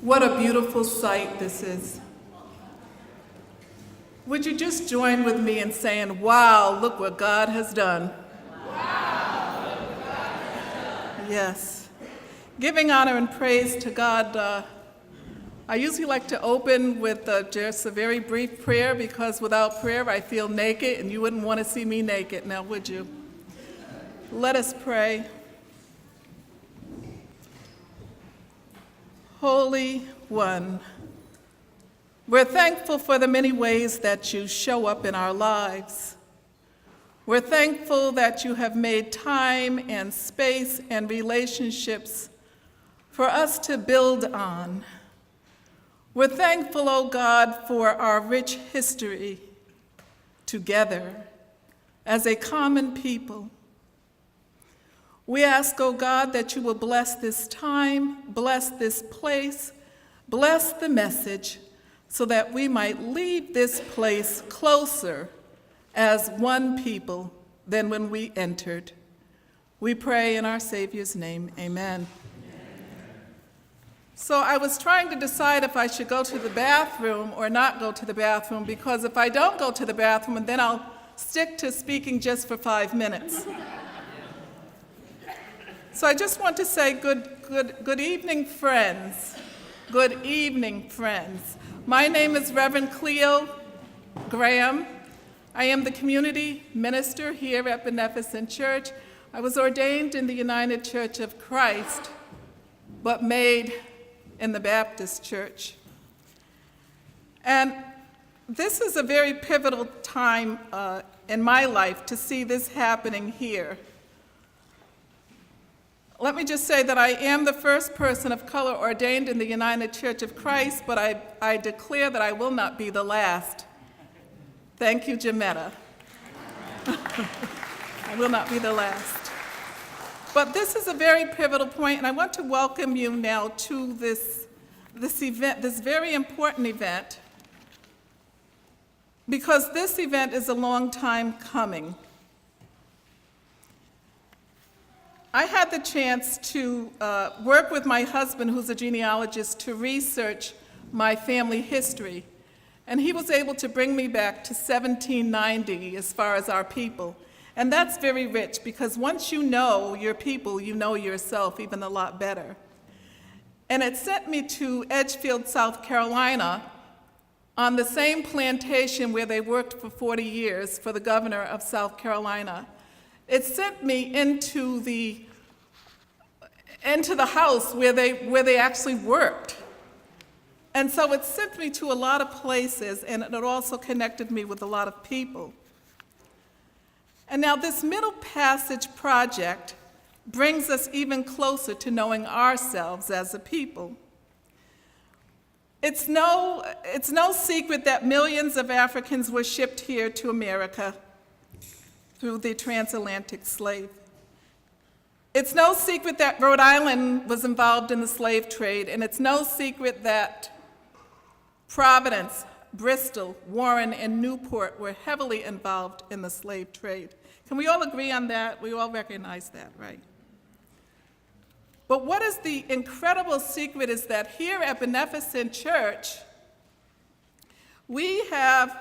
What a beautiful sight this is. Would you just join with me in saying, wow, look what God has done. Wow, look what God has done. Yes. Giving honor and praise to God. I usually like to open with just a very brief prayer, because without prayer I feel naked, and you wouldn't want to see me naked now, would you? Let us pray. Holy One, we're thankful for the many ways that you show up in our lives. We're thankful that you have made time and space and relationships for us to build on. We're thankful, oh God, for our rich history together as a common people. We ask, oh God, that you will bless this time, bless this place, bless the message, so that we might leave this place closer as one people than when we entered. We pray in our Savior's name, amen. So I was trying to decide if I should go to the bathroom or not go to the bathroom, because if I don't go to the bathroom, then I'll stick to speaking just for 5 minutes. So I just want to say good evening, friends. Good evening, friends. My name is Reverend Cleo Graham. I am the community minister here at Beneficent Church. I was ordained in the United Church of Christ, but made in the Baptist Church. And this is a very pivotal time in my life to see this happening here. Let me just say that I am the first person of color ordained in the United Church of Christ, but I declare that I will not be the last. Thank you, Jametta. I will not be the last. But this is a very pivotal point, and I want to welcome you now to this event, this very important event, because this event is a long time coming. I had the chance to work with my husband, who's a genealogist, to research my family history. And he was able to bring me back to 1790 as far as our people. And that's very rich, because once you know your people, you know yourself even a lot better. And it sent me to Edgefield, South Carolina, on the same plantation where they worked for 40 years for the governor of South Carolina. It sent me into the house where they actually worked. And so it sent me to a lot of places, and it also connected me with a lot of people. And now this Middle Passage project brings us even closer to knowing ourselves as a people. It's no secret that millions of Africans were shipped here to America through the transatlantic slave. It's no secret that Rhode Island was involved in the slave trade, and it's no secret that Providence, Bristol, Warren, and Newport were heavily involved in the slave trade. Can we all agree on that? We all recognize that, right? But what is the incredible secret is that here at Beneficent Church, we have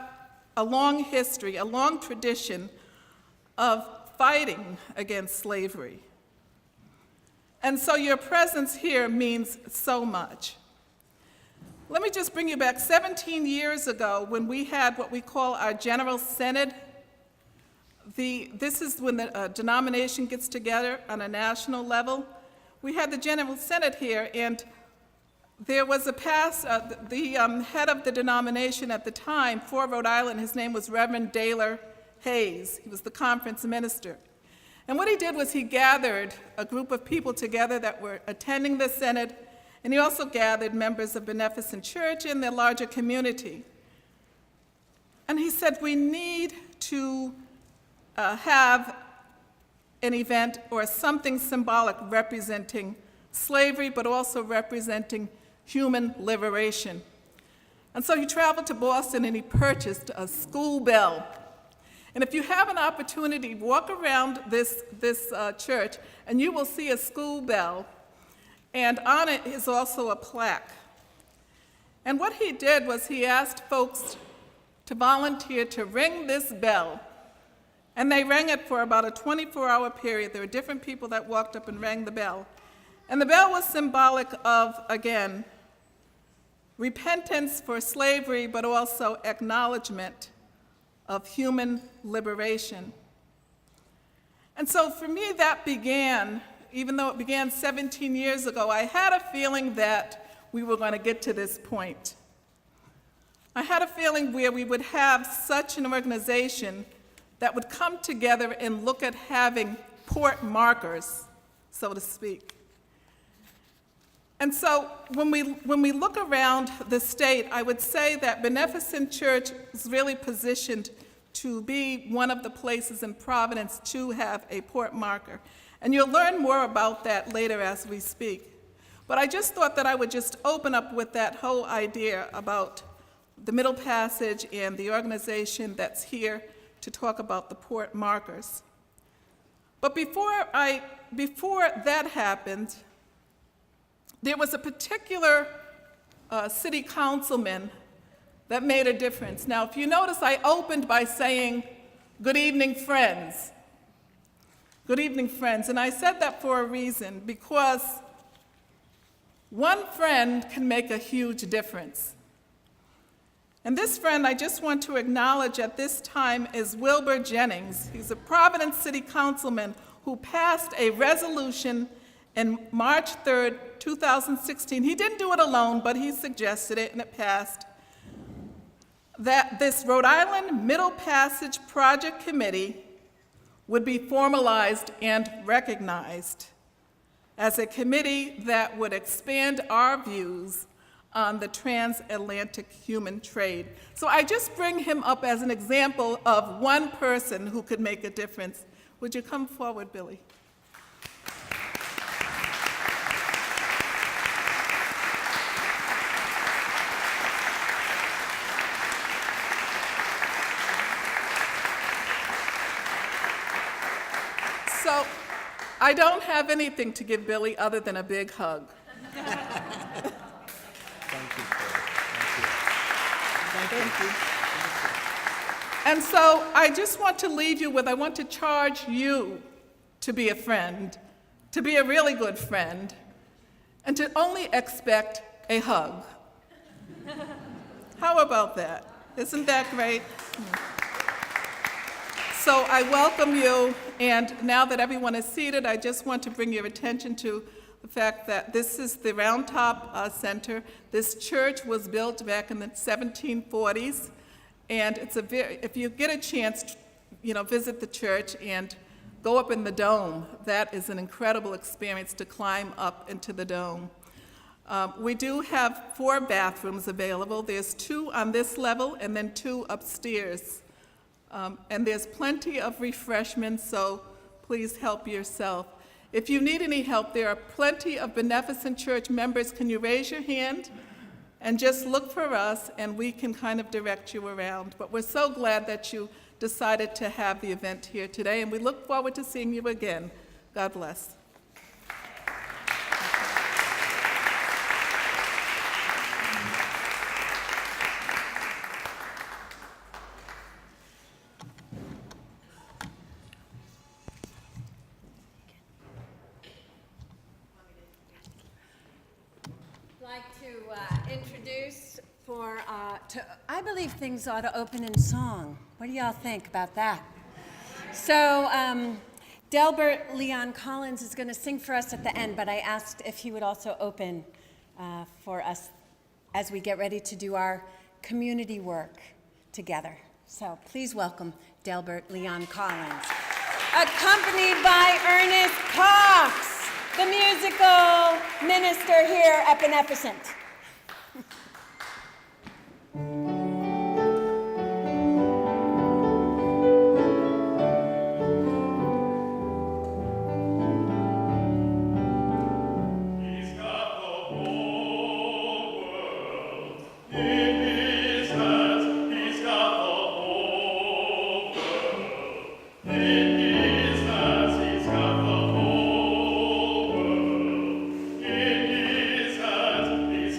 a long history, a long tradition of fighting against slavery. And so your presence here means so much. Let me just bring you back 17 years ago when we had what we call our General Synod. This is when the denomination gets together on a national level. We had the General Synod here, and there was the head of the denomination at the time for Rhode Island. His name was Reverend Daler Hayes. He was the conference minister. And what he did was he gathered a group of people together that were attending the Synod, and he also gathered members of Beneficent Church and their larger community. And he said, we need to have an event or something symbolic representing slavery, but also representing human liberation. And so he traveled to Boston and he purchased a school bell. And if you have an opportunity, walk around this church and you will see a school bell, and on it is also a plaque. And what he did was he asked folks to volunteer to ring this bell. And they rang it for about a 24-hour period. There were different people that walked up and rang the bell. And the bell was symbolic of, again, repentance for slavery, but also acknowledgement of human liberation. And so for me, that began, even though it began 17 years ago, I had a feeling that we were going to get to this point. I had a feeling where we would have such an organization that would come together and look at having port markers, so to speak. And so when we look around the state, I would say that Beneficent Church is really positioned to be one of the places in Providence to have a port marker. And you'll learn more about that later as we speak. But I just thought that I would just open up with that whole idea about the Middle Passage and the organization that's here to talk about the port markers. But before that happened, there was a particular city councilman that made a difference. Now, if you notice, I opened by saying, "Good evening, friends." Good evening, friends. And I said that for a reason, because one friend can make a huge difference. And this friend I just want to acknowledge at this time is Wilbur Jennings. He's a Providence City Councilman who passed a resolution on March 3rd, 2016. He didn't do it alone, but he suggested it, and it passed, that this Rhode Island Middle Passage Project Committee would be formalized and recognized as a committee that would expand our views on the transatlantic human trade. So I just bring him up as an example of one person who could make a difference. Would you come forward, Billy? So I don't have anything to give Billy other than a big hug. Thank you. And so I just want to leave you with, I want to charge you to be a friend, to be a really good friend, and to only expect a hug. How about that? Isn't that great? So I welcome you, and now that everyone is seated, I just want to bring your attention to the fact that this is the Round Top Center. This church was built back in the 1740s, and it's if you get a chance, visit the church and go up in the dome. That is an incredible experience to climb up into the dome. We do have 4 bathrooms available. There's 2 on this level and then 2 upstairs. And there's plenty of refreshments, so please help yourself. If you need any help, there are plenty of Beneficent Church members. Can you raise your hand? And just look for us, and we can kind of direct you around. But we're so glad that you decided to have the event here today, and we look forward to seeing you again. God bless. I believe things ought to open in song. What do y'all think about that? So Delbert Leon Collins is going to sing for us at the end, but I asked if he would also open for us as we get ready to do our community work together. So please welcome Delbert Leon Collins, accompanied by Ernest Cox, the musical minister here at Beneficent. He's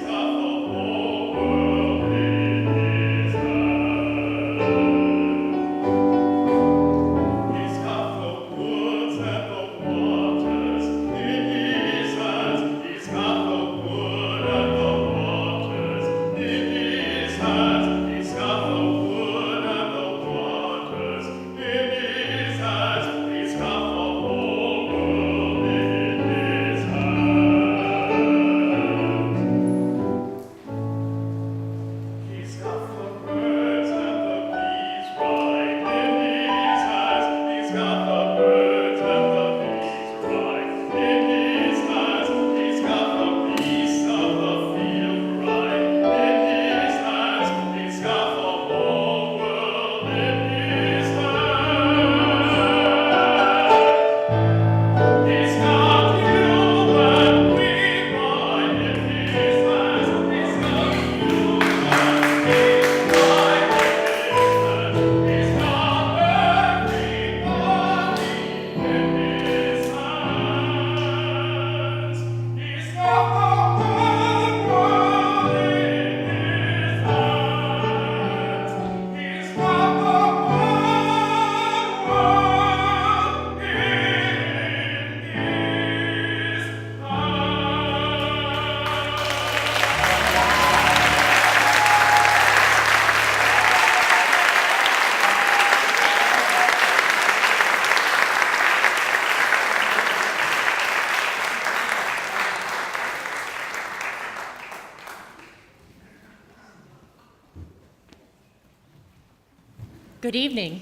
Good evening.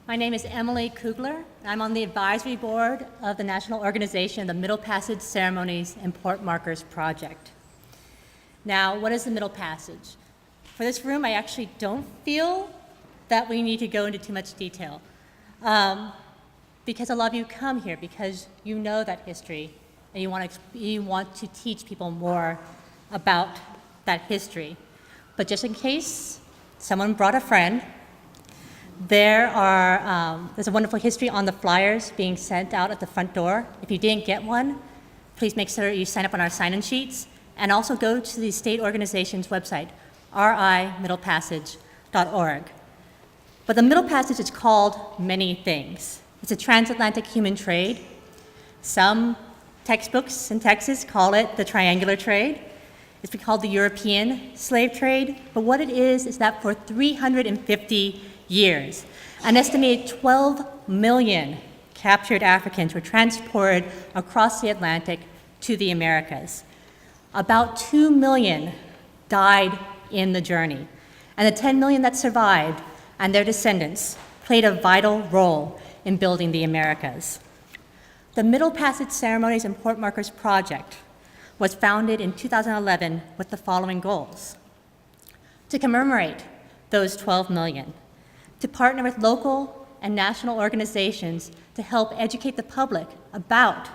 My name is Emily Kugler. I'm on the advisory board of the National Organization of the Middle Passage Ceremonies and Port Markers Project. Now, what is the Middle Passage? For this room, I actually don't feel that we need to go into too much detail because a lot of you come here because you know that history and you want to teach people more about that history. But just in case someone brought a friend, there's a wonderful history on the flyers being sent out at the front door. If you didn't get one, please make sure you sign up on our sign-in sheets, and also go to the state organization's website, rimiddlepassage.org. But the Middle Passage is called many things. It's a transatlantic human trade. Some textbooks in Texas call it the triangular trade. It's been called the European slave trade. But what it is that for 350 years, an estimated 12 million captured Africans were transported across the Atlantic to the Americas. About 2 million died in the journey, and the 10 million that survived and their descendants played a vital role in building the Americas. The Middle Passage Ceremonies and Port Markers Project was founded in 2011 with the following goals: to commemorate those 12 million, to partner with local and national organizations to help educate the public about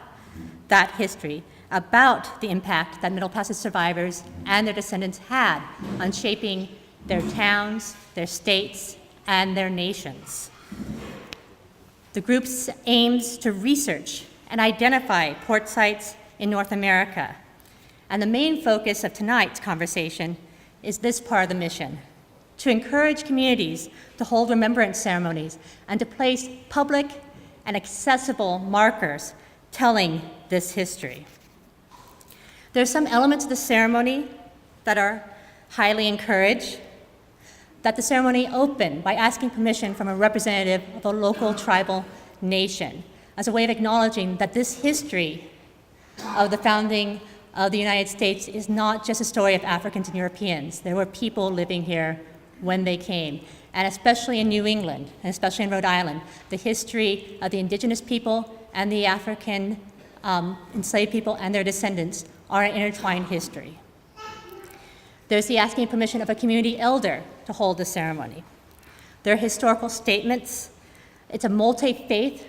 that history, about the impact that Middle Passage survivors and their descendants had on shaping their towns, their states, and their nations. The group aims to research and identify port sites in North America. And the main focus of tonight's conversation is this part of the mission: to encourage communities to hold remembrance ceremonies and to place public and accessible markers telling this history. There are some elements of the ceremony that are highly encouraged. That the ceremony opened by asking permission from a representative of a local tribal nation as a way of acknowledging that this history of the founding of the United States is not just a story of Africans and Europeans. There were people living here when they came, and especially in New England, and especially in Rhode Island, the history of the indigenous people and the African enslaved people and their descendants are an intertwined history. There's the asking permission of a community elder to hold the ceremony. There are historical statements. It's a multi-faith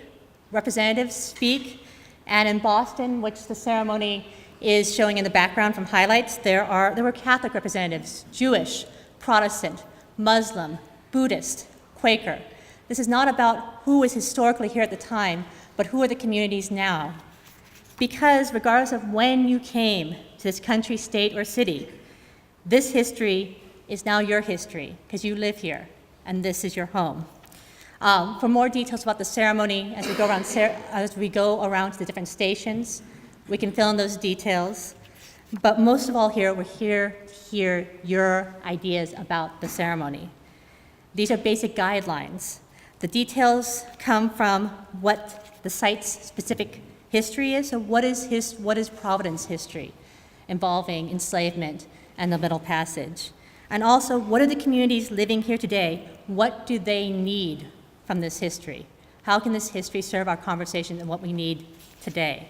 representatives speak, and in Boston, which the ceremony is showing in the background from highlights, there were Catholic representatives, Jewish, Protestant, Muslim, Buddhist, Quaker. This is not about who was historically here at the time, but who are the communities now. Because regardless of when you came to this country, state, or city, this history is now your history because you live here and this is your home. For more details about the ceremony, as we go around to the different stations, we can fill in those details. But most of all here, we're here to hear your ideas about the ceremony. These are basic guidelines. The details come from what the site's specific history is. So what is Providence history involving enslavement and the Middle Passage? And also, what are the communities living here today? What do they need from this history? How can this history serve our conversation and what we need today?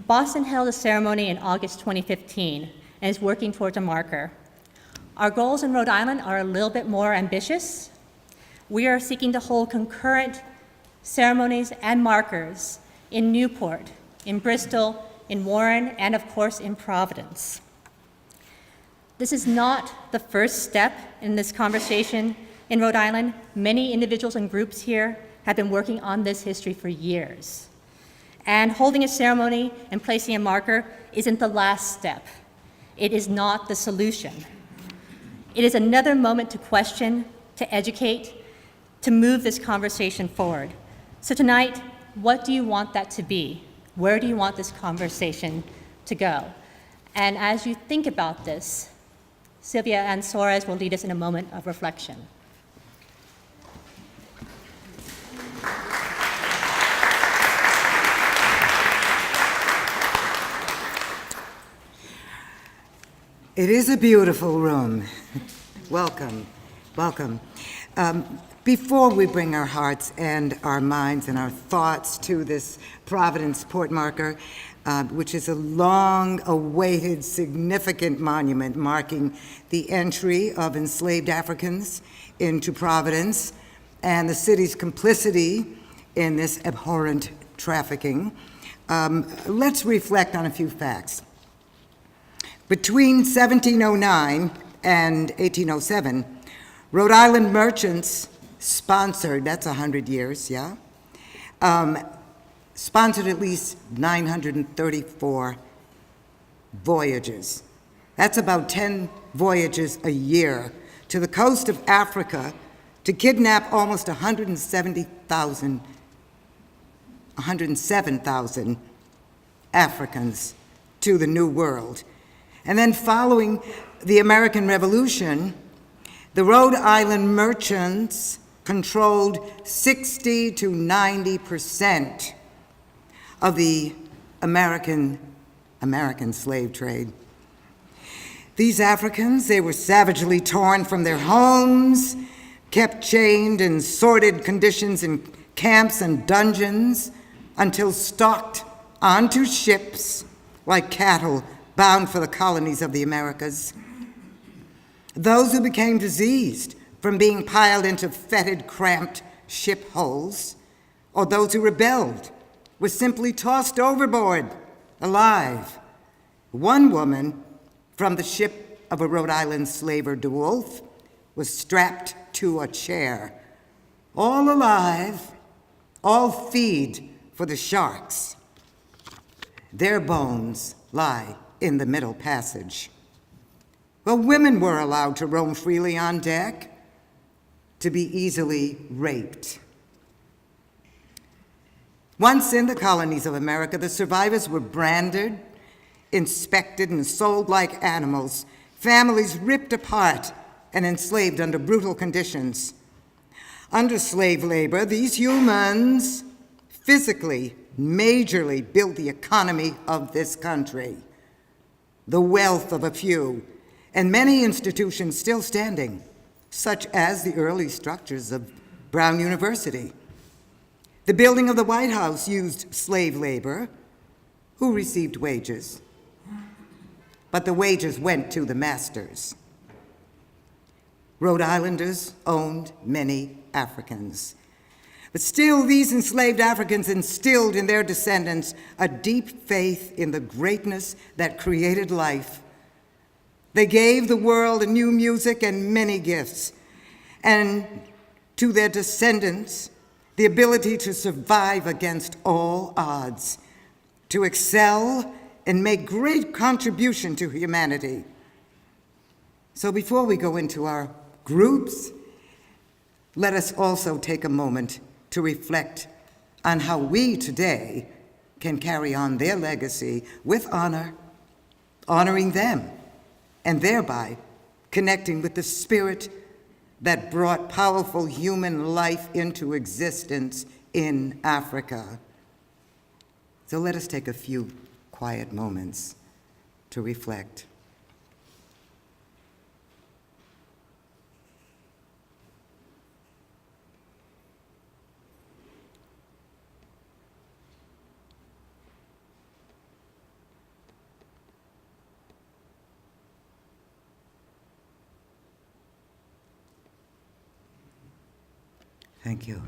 Boston held a ceremony in August 2015 and is working towards a marker. Our goals in Rhode Island are a little bit more ambitious. We are seeking to hold concurrent ceremonies and markers in Newport, in Bristol, in Warren, and of course in Providence. This is not the first step in this conversation in Rhode Island. Many individuals and groups here have been working on this history for years. And holding a ceremony and placing a marker isn't the last step. It is not the solution. It is another moment to question, to educate, to move this conversation forward. So tonight, what do you want that to be? Where do you want this conversation to go? And as you think about this, Sylvia Ann Suarez will lead us in a moment of reflection. It is a beautiful room. Welcome. Welcome. Before we bring our hearts and our minds and our thoughts to this Providence port marker, which is a long-awaited, significant monument marking the entry of enslaved Africans into Providence and the city's complicity in this abhorrent trafficking, let's reflect on a few facts. Between 1709 and 1807, Rhode Island merchants sponsored, that's 100 years, yeah? Sponsored at least 934 voyages. That's about 10 voyages a year to the coast of Africa to kidnap almost 107,000 Africans to the New World. And then following the American Revolution, the Rhode Island merchants controlled 60 to 90% of the American slave trade. These Africans, they were savagely torn from their homes, kept chained in sordid conditions in camps and dungeons until stalked onto ships like cattle bound for the colonies of the Americas. Those who became diseased from being piled into fetid, cramped ship hulls, or those who rebelled were simply tossed overboard alive. One woman from the ship of a Rhode Island slaver, DeWolf, was strapped to a chair. All alive, all feed for the sharks. Their bones lie in the Middle Passage. Well, women were allowed to roam freely on deck, to be easily raped. Once in the colonies of America, the survivors were branded, inspected, and sold like animals, families ripped apart and enslaved under brutal conditions. Under slave labor, these humans physically, majorly built the economy of this country, the wealth of a few, and many institutions still standing, such as the early structures of Brown University. The building of the White House used slave labor, who received wages, but the wages went to the masters. Rhode Islanders owned many Africans. But still, these enslaved Africans instilled in their descendants a deep faith in the greatness that created life. They gave the world a new music and many gifts, and to their descendants, the ability to survive against all odds, to excel and make great contribution to humanity. So before we go into our groups, let us also take a moment to reflect on how we today can carry on their legacy with honor, honoring them, and thereby connecting with the spirit that brought powerful human life into existence in Africa. So let us take a few quiet moments to reflect. Thank you.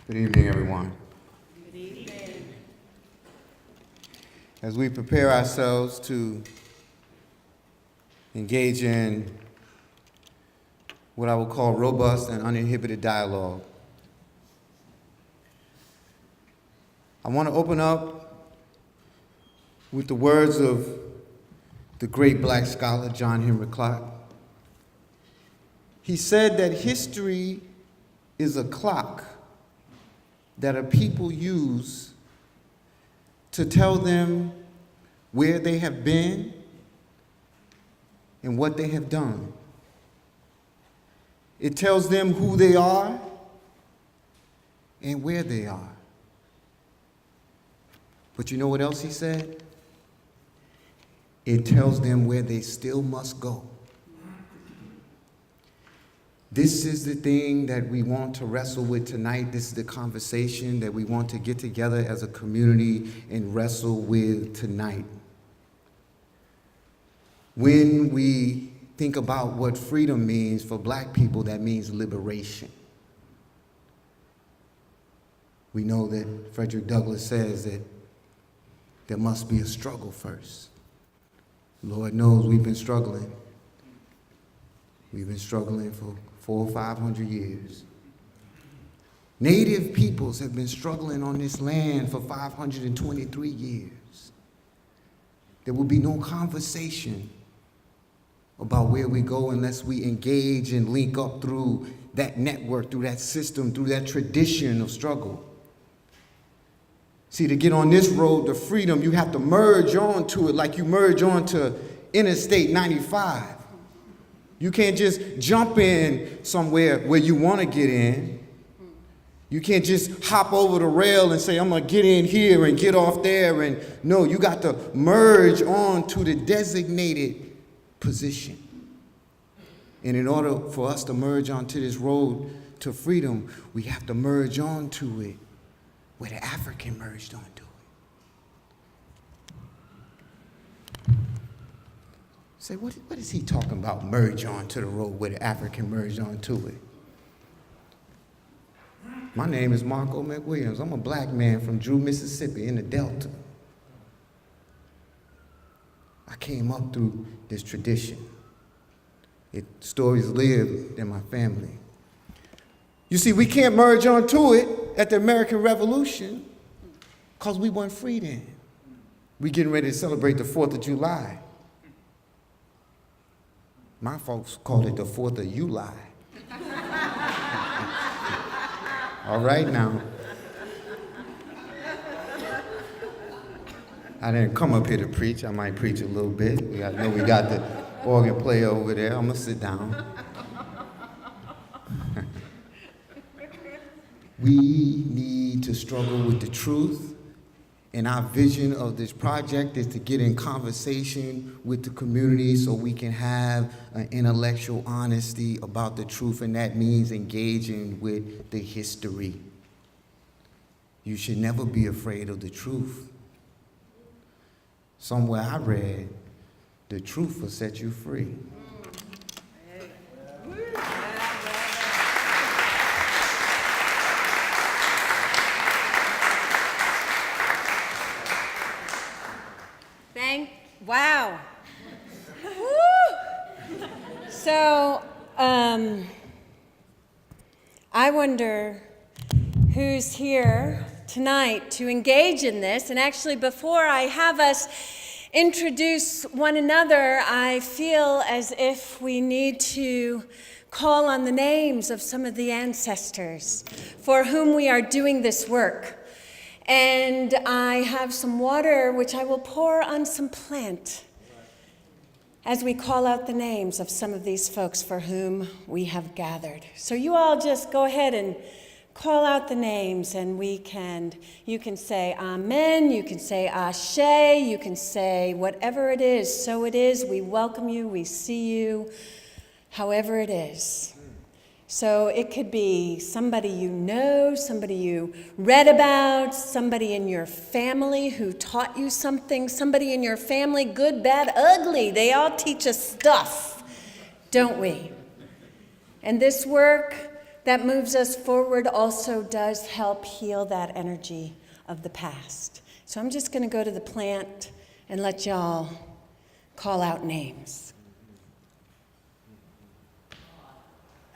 Good evening, everyone. Good evening. As we prepare ourselves to engage in what I will call robust and uninhibited dialogue, I want to open up with the words of the great black scholar John Henry Clark. He said that history is a clock that a people use to tell them where they have been and what they have done. It tells them who they are, and where they are. But you know what else he said? It tells them where they still must go. This is the thing that we want to wrestle with tonight. This is the conversation that we want to get together as a community and wrestle with tonight. When we think about what freedom means for Black people, that means liberation. We know that Frederick Douglass says that there must be a struggle first. Lord knows we've been struggling. We've been struggling for 400 or 500 years. Native peoples have been struggling on this land for 523 years. There will be no conversation about where we go unless we engage and link up through that network, through that system, through that tradition of struggle. See, to get on this road to freedom, you have to merge onto it like you merge onto Interstate 95. You can't just jump in somewhere where you want to get in. You can't just hop over the rail and say, I'm going to get in here and get off there. And no, you got to merge onto the designated position. And in order for us to merge onto this road to freedom, we have to merge onto it where the African merged onto it. Say, what is he talking about, merge onto the road where the African merged onto it? My name is Marco McWilliams. I'm a Black man from Drew, Mississippi in the Delta. I came up through this tradition. Stories lived in my family. You see, we can't merge onto it at the American Revolution because we weren't free then. We getting ready to celebrate the 4th of July. My folks called it the 4th of July. All right now. I didn't come up here to preach. I might preach a little bit. I know we got the organ player over there. I'm going to sit down. We need to struggle with the truth, and our vision of this project is to get in conversation with the community so we can have an intellectual honesty about the truth, and that means engaging with the history. You should never be afraid of the truth. Somewhere I read, the truth will set you free. Wow. Woo! So, I wonder who's here tonight to engage in this. And actually, before I have us introduce one another, I feel as if we need to call on the names of some of the ancestors for whom we are doing this work. And I have some water which I will pour on some plant as we call out the names of some of these folks for whom we have gathered. So you all just go ahead and call out the names, and you can say amen, you can say ashe, you can say whatever it is. So it is, we welcome you, we see you, however it is. So it could be somebody you know, somebody you read about, somebody in your family who taught you something, somebody in your family, good, bad, ugly. They all teach us stuff, don't we? And this work that moves us forward also does help heal that energy of the past. So I'm just going to go to the plant and let y'all call out names.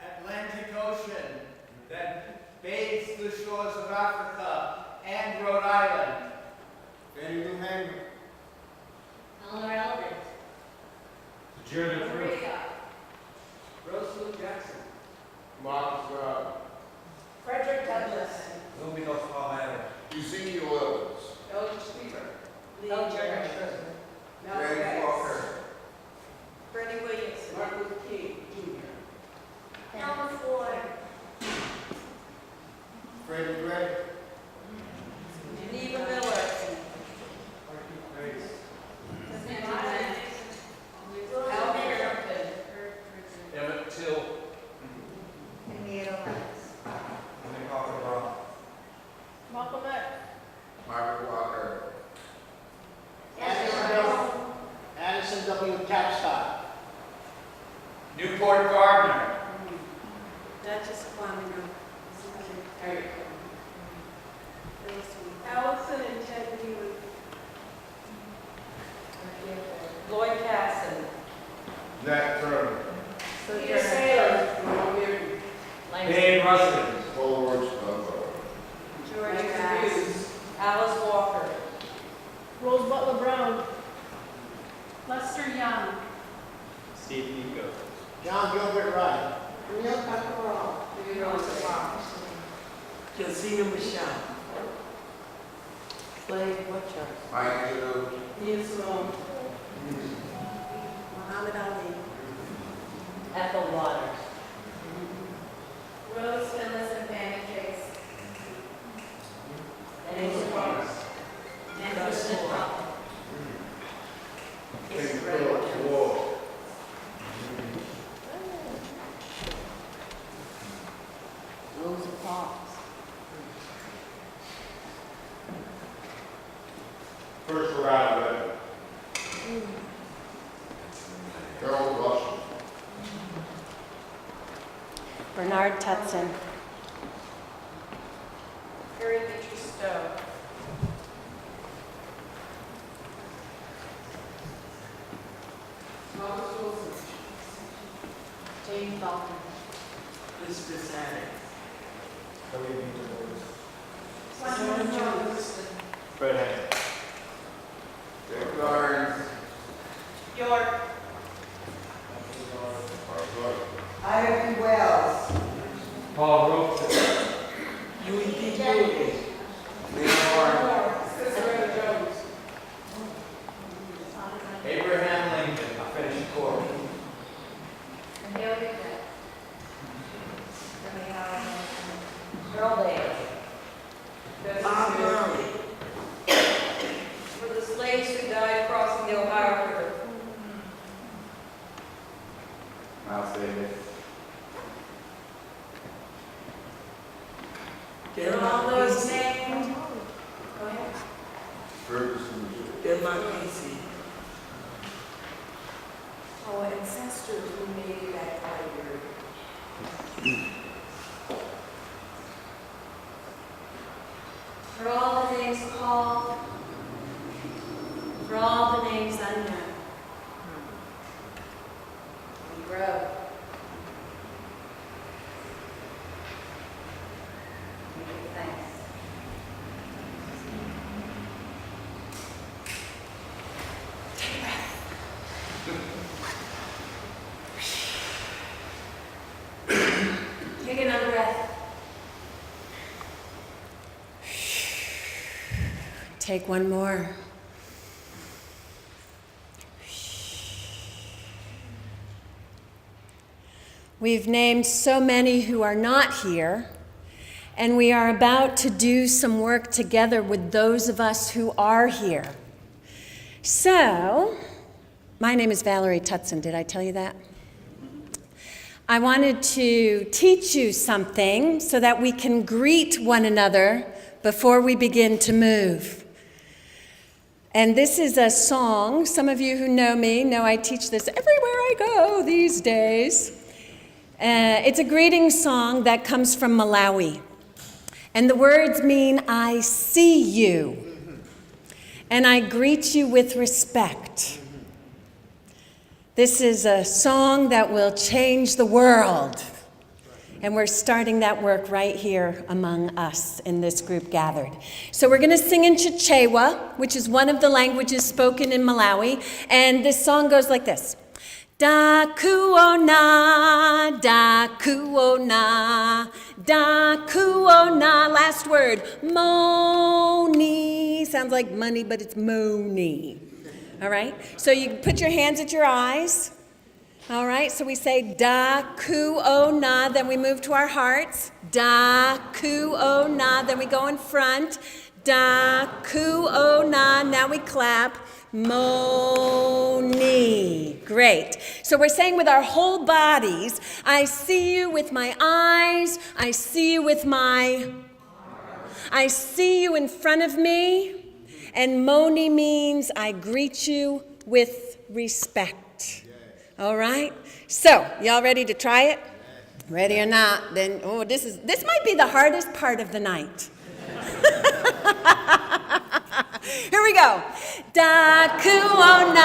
Atlantic Ocean that bathes the shores of Africa and Rhode Island. Fannie Lou Hamer. Eleanor Eldridge. Jared Maria. Rosalind Jackson. Marcus Garvey. Frederick Douglass. Luminous Palmer. Ezekiel Evans. Elgin Weaver. Lee Jerry. Mel James Grace. Walker. Till. Malcolm X. Margaret Walker. Addison W. Tapscott. Newport Gardner. Duchess Kwame. Allison and Ted Healy. Lloyd Casson. Nat Turner. Peter Saylor. Dave Russell. Forward. George Hughes. Alice Walker. Rose Butler Brown. Lester Young. Steve Nico. John Gilbert Wright. Josina Michelle. Slade Butcher. Mike Jude. Ian Simone. Muhammad Ali. Ethel Waters. Rose Phyllis and Fanny Chase. And Asa Fox. And Russell Moore. King Philip Ward. Rosa Parks. First Rhode Island. Harold Russell. Bernard Tutson. Harry Beecher Stowe. Thomas Wilson. Jane Falcon. Elizabeth Satter. Mon Jun. Fred Hammond. Dick Lawrence. York. Ivy Wells. Paul Robeson. Huey P. Moody. Leo Warren. Cicero Jones. Abraham Lincoln. I finished the court. Earl Day. Bob Marley. For the slaves who died crossing the Ohio River. Miles Davis. Get all those named. Go ahead. Ferguson. Democracy. Our ancestors who made it that fire. For all the names called, for all the names unknown, we grow. We give thanks. Take another breath. Take one more. We've named so many who are not here, and we are about to do some work together with those of us who are here. So, my name is Valerie Tutson. Did I tell you that? I wanted to teach you something so that we can greet one another before we begin to move. And this is a song. Some of you who know me know I teach this everywhere I go these days. It's a greeting song that comes from Malawi. And the words mean, I see you. And I greet you with respect. This is a song that will change the world. And we're starting that work right here among us in this group gathered. So we're going to sing in Chichewa, which is one of the languages spoken in Malawi. And this song goes like this. Dakuona, dakuona, dakuona. Last word, moni. Sounds like money, but it's moni. All right? So you put your hands at your eyes. All right? So we say dakuona, then we move to our hearts. Dakuona, then we go in front. Dakuona, now we clap. Moni. Great. So we're saying with our whole bodies, I see you with my eyes, I see you with I see you in front of me, and Moni means I greet you with respect. All right? So, y'all ready to try it? Ready or not? Then, this might be the hardest part of the night. Here we go. Dakuona,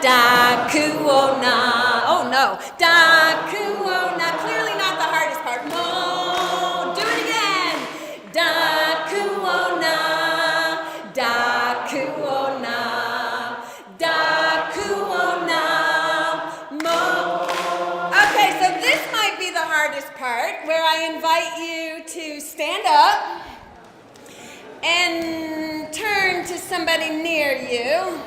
dakuona. Oh no. Dakuona. Clearly not the hardest part. Mo. Do it again. Dakuona, dakuona, dakuona. Mo. Okay, so this might be the hardest part, where I invite you to stand up and turn to somebody near you.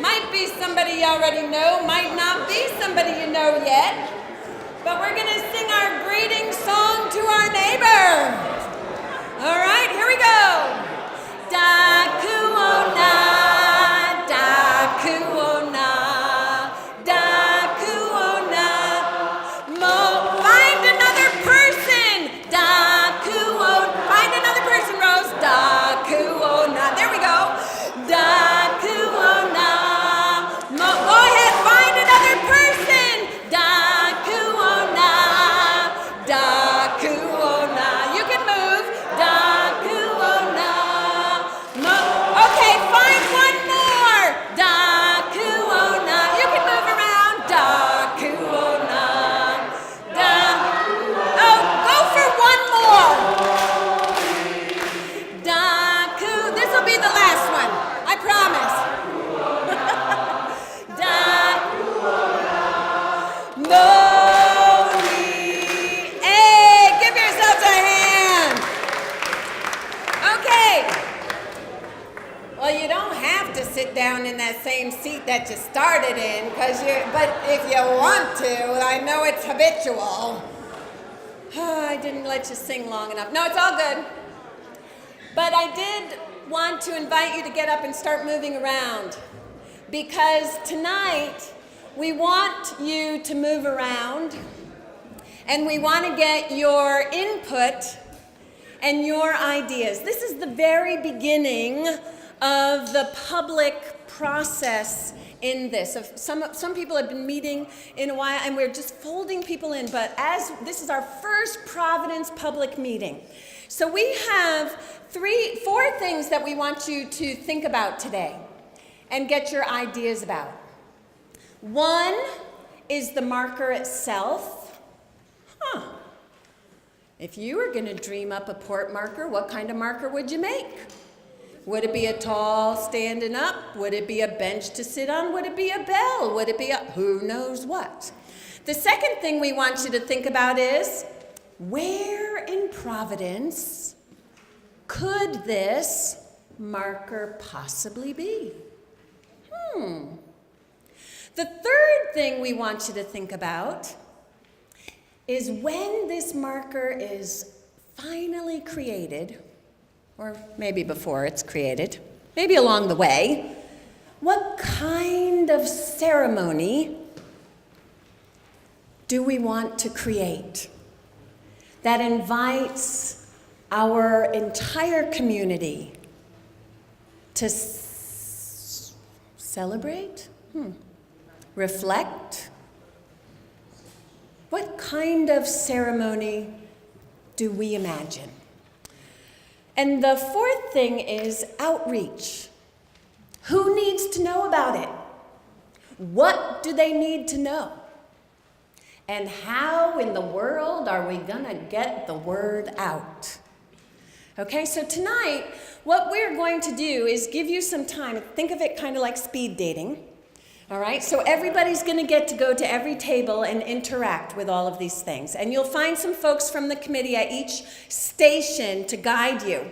Might be somebody you already know, might not be somebody you know yet. But we're going to sing our greeting song to our neighbor. All right, here we go. Dakuona, dakuona, dakuona. Find another person. Find another person, Rose. Dakuona. There we go. Dakuona. Go ahead, find another person. Dakuona. Dakuona. You can move. Dakuona. Okay, find one more. Dakuona. You can move around. Dakuona. Oh, go for one more. This will be the last one. I promise. Moni. Hey, give yourselves a hand. Okay. Well, you don't have to sit down in that same seat that you started in, but if you want to, I know it's habitual. I didn't let you sing long enough. No, it's all good. But I did want to invite you to get up and start moving around, because tonight we want you to move around, and we want to get your input and your ideas. This is the very beginning of the public process in this. Some people have been meeting in a while, and we're just folding people in, but as this is our first Providence public meeting. So we have 4 things that we want you to think about today and get your ideas about. One is the marker itself. If you were going to dream up a port marker, what kind of marker would you make? Would it be a tall standing up? Would it be a bench to sit on? Would it be a bell? Would it be a who knows what? The second thing we want you to think about is, where in Providence could this marker possibly be? The third thing we want you to think about is, when this marker is finally created, or maybe before it's created, maybe along the way, what kind of ceremony do we want to create that invites our entire community to celebrate? Reflect? What kind of ceremony do we imagine? And the fourth thing is outreach. Who needs to know about it? What do they need to know? And how in the world are we gonna get the word out? Okay, so tonight, what we're going to do is give you some time. Think of it kind of like speed dating. All right, so everybody's going to get to go to every table and interact with all of these things. And you'll find some folks from the committee at each station to guide you.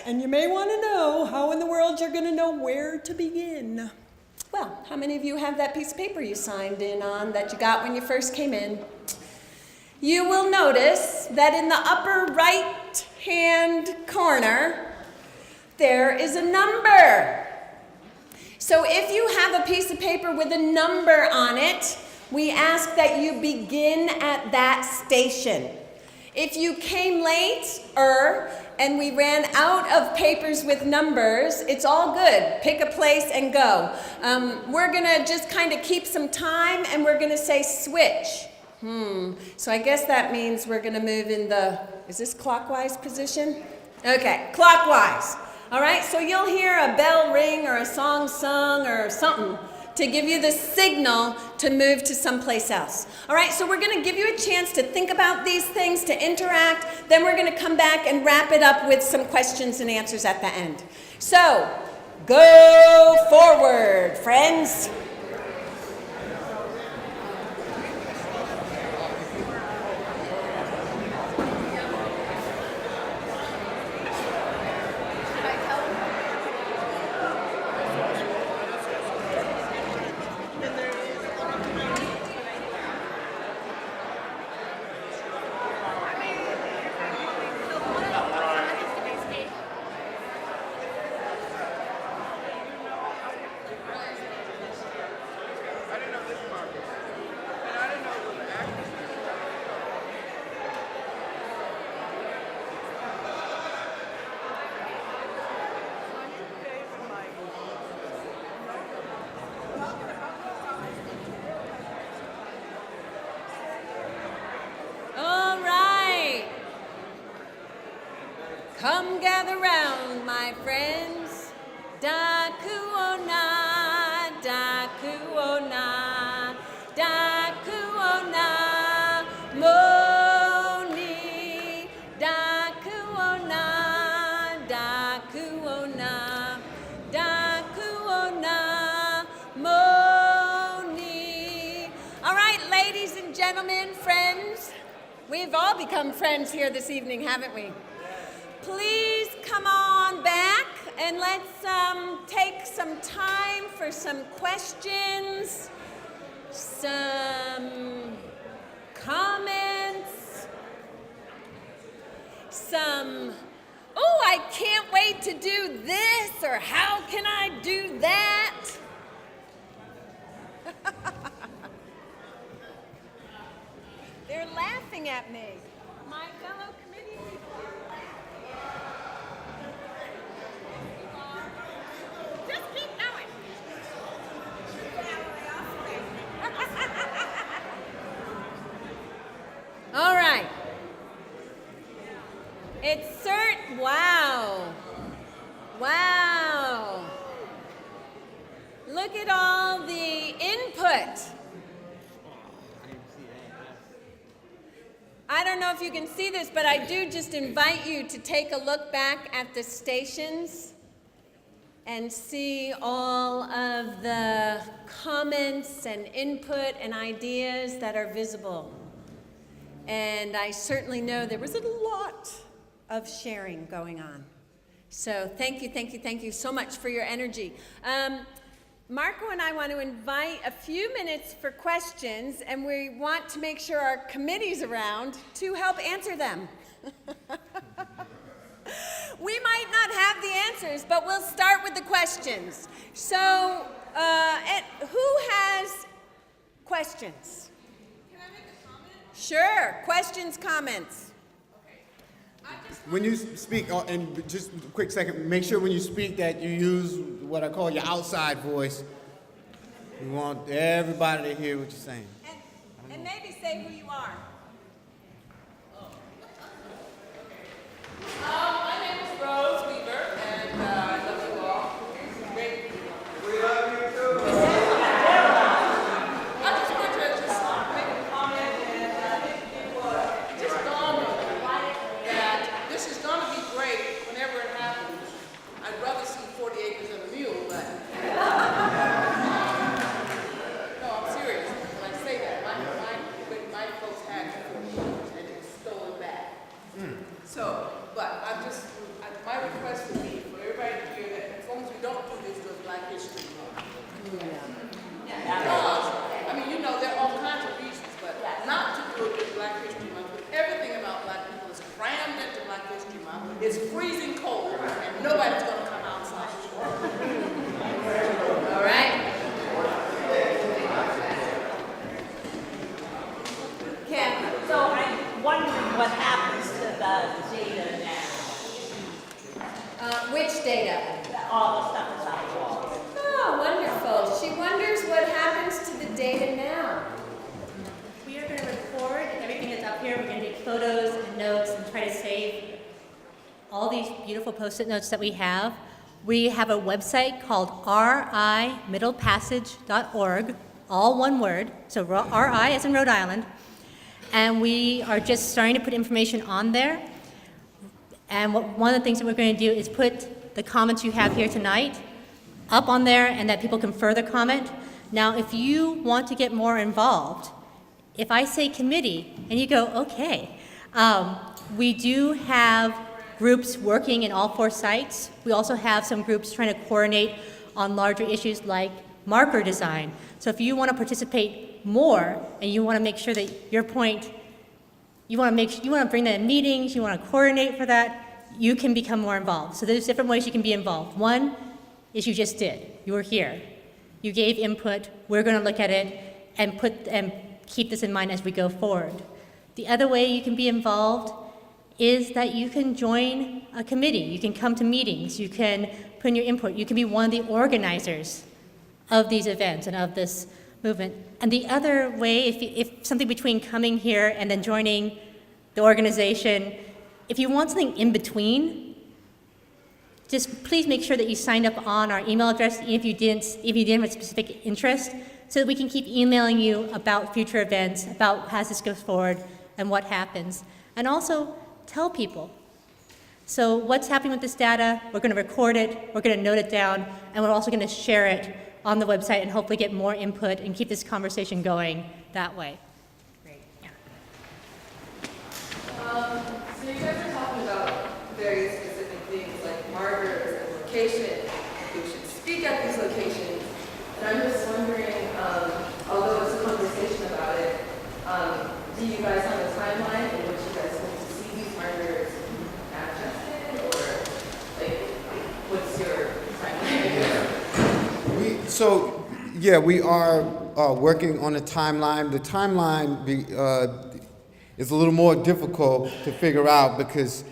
And you may want to know how in the world you're going to know where to begin. Well, how many of you have that piece of paper you signed in on that you got when you first came in? You will notice that in the upper right-hand corner, there is a number. So if you have a piece of paper with a number on it, we ask that you begin at that station. If you came late and we ran out of papers with numbers, it's all good. Pick a place and go. We're gonna just kind of keep some time and we're gonna say switch. So I guess that means we're gonna move in the, is this clockwise position? Okay, clockwise. All right, so you'll hear a bell ring or a song sung or something to give you the signal to move to someplace else. All right, so we're gonna give you a chance to think about these things, to interact, then we're gonna come back and wrap it up with some questions and answers at the end. So, go forward, friends. Come gather round, my friends. Daku-o-na, daku-o-na, daku-o-na, moni. Daku-o-na, daku-o-na, daku-o-na, moni. All right, ladies and gentlemen, friends. We've all become friends here this evening, haven't we? Please come on back and let's take some time for some questions, some comments, oh, I can't wait to do this, or how can I do that? They're laughing at me. My fellow committee people are laughing. Just keep going. All right. It's wow. Wow. Look at all the input. I don't know if you can see this, but I do just invite you to take a look back at the stations and see all of the comments and input and ideas that are visible. And I certainly know there was a lot of sharing going on. So thank you so much for your energy. Marco and I want to invite a few minutes for questions, and we want to make sure our committee's around to help answer them. We might not have the answers, but we'll start with the questions. So, who has questions? Can I make a comment? Sure, questions, comments. When you speak, and just a quick second, make sure when you speak that you use what I call your outside voice. We want everybody to hear what you're saying. And maybe say who you are. My name is Rose Weaver, and I love you all. It's great. We love you too. I just want to make a comment, and I think people just dawned on me that this is going to be great whenever it happens. I'd rather see 40 acres and a mule, but no, I'm serious when I say that. My folks had 40 acres and it was stolen back. So, but my request would be for everybody to hear that as long as we don't do this with Black History Month. Because, I mean, you know, there are all kinds of reasons, but not to do it with Black History Month, with everything about Black people is crammed into Black History Month. It's freezing cold, and nobody's going to come outside. All what happens to the data now. Which data? All the stuff is on the wall. Oh, wonderful. She wonders what happens to the data now. We are going to record everything that's up here. We're going to take photos and notes and try to save all these beautiful post-it notes that we have. We have a website called rimiddlepassage.org, all one word, so RI as in Rhode Island. And we are just starting to put information on there. And one of the things that we're going to do is put the comments you have here tonight up on there and that people can further comment. Now, if you want to get more involved, if I say committee and you go, okay, we do have groups working in all 4 sites. We also have some groups trying to coordinate on larger issues like marker design. So if you want to participate more and you want to make sure that your point, you want to bring that in meetings, you want to coordinate for that, you can become more involved. So there's different ways you can be involved. One is you just did. You were here. You gave input. We're going to look at it and keep this in mind as we go forward. The other way you can be involved is that you can join a committee. You can come to meetings. You can put in your input. You can be one of the organizers of these events and of this movement. And the other way, if something between coming here and then joining the organization, if you want something in between, just please make sure that you signed up on our email address if you didn't have a specific interest, so that we can keep emailing you about future events, about how this goes forward and what happens. And also, tell people. So what's happening with this data, we're going to record it, we're going to note it down, and we're also going to share it on the website and hopefully get more input and keep this conversation going that way. Great. Yeah. So you guys are talking about very specific things like markers and location, who should speak at these locations. And I'm just wondering, although it's a conversation about it, do you guys have a timeline in which you guys hope to see these markers manifested, or like, what's your timeline? We are working on a timeline. The timeline is a little more difficult to figure out because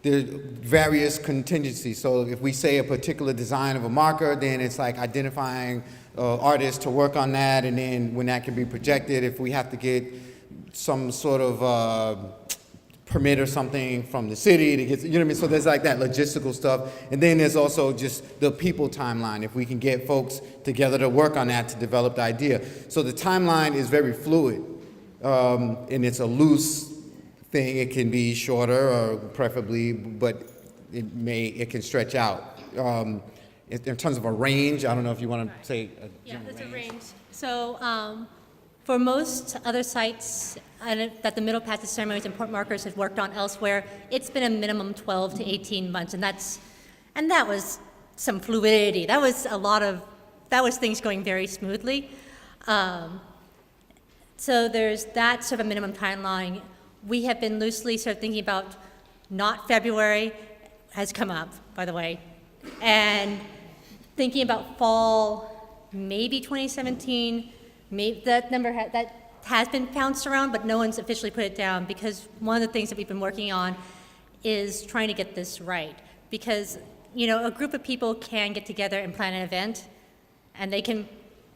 there are various contingencies. So if we say a particular design of a marker, then it's like identifying artists to work on that, and then when that can be projected, if we have to get some sort of permit or something from the city to get, you know what I mean? So there's like that logistical stuff. And then there's also just the people timeline, if we can get folks together to work on that to develop the idea. So the timeline is very fluid, and it's a loose thing. It can be shorter or preferably, but it can stretch out. In terms of a range, I don't know if you want to say a general There's a range. So for most other sites that the Middle Passage Ceremonies and Port Markers have worked on elsewhere, it's been a minimum 12 to 18 months, and that was some fluidity. That was things going very smoothly. So there's that sort of a minimum timeline. We have been loosely sort of thinking about not February, has come up, by the way, and thinking about fall, maybe 2017. Maybe that number that has been bounced around, but no one's officially put it down, because one of the things that we've been working on is trying to get this right. Because, a group of people can get together and plan an event, and they can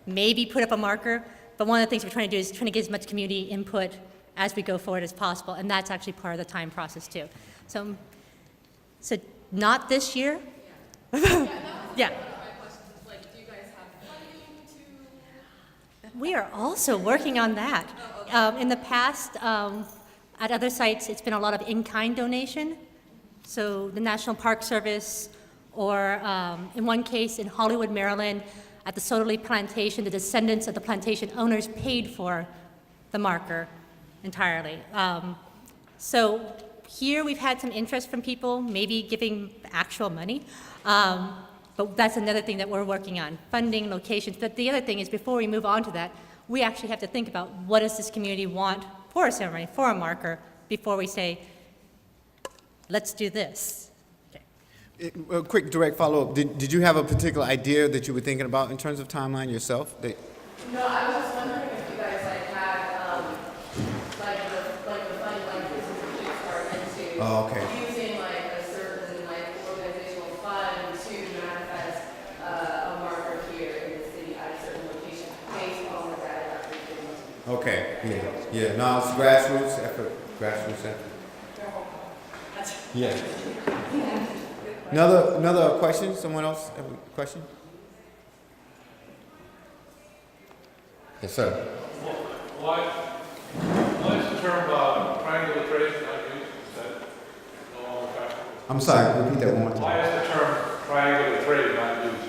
maybe put up a marker, but one of the things we're trying to do is trying to get as much community input as we go forward as possible, and that's actually part of the time process too. So not this year. Yeah. We are also working on that. In the past, at other sites, it's been a lot of in-kind donation. So the National Park Service, or in one case in Hollywood, Maryland, at the Soderly Plantation, the descendants of the plantation owners paid for the marker entirely. So here we've had some interest from people, maybe giving actual money. But that's another thing that we're working on, funding, locations. But the other thing is, before we move on to that, we actually have to think about what does this community want for a ceremony, for a marker, before we say, let's do this. A quick direct follow-up. Did you have a particular idea that you were thinking about in terms of timeline yourself? No, I was just wondering if you guys had the fund, this is a Oh, okay. using like a certain like organizational fund to manifest a marker here in the city at a certain location based on the data that we've been using. Okay, yeah. No, it's grassroots effort. Yeah. Another question? Someone else have a question? Yes, sir. Why is the term triangular trade not used? Is that no longer fashionable? I'm sorry, repeat that one more time. Why is the term triangular trade not used?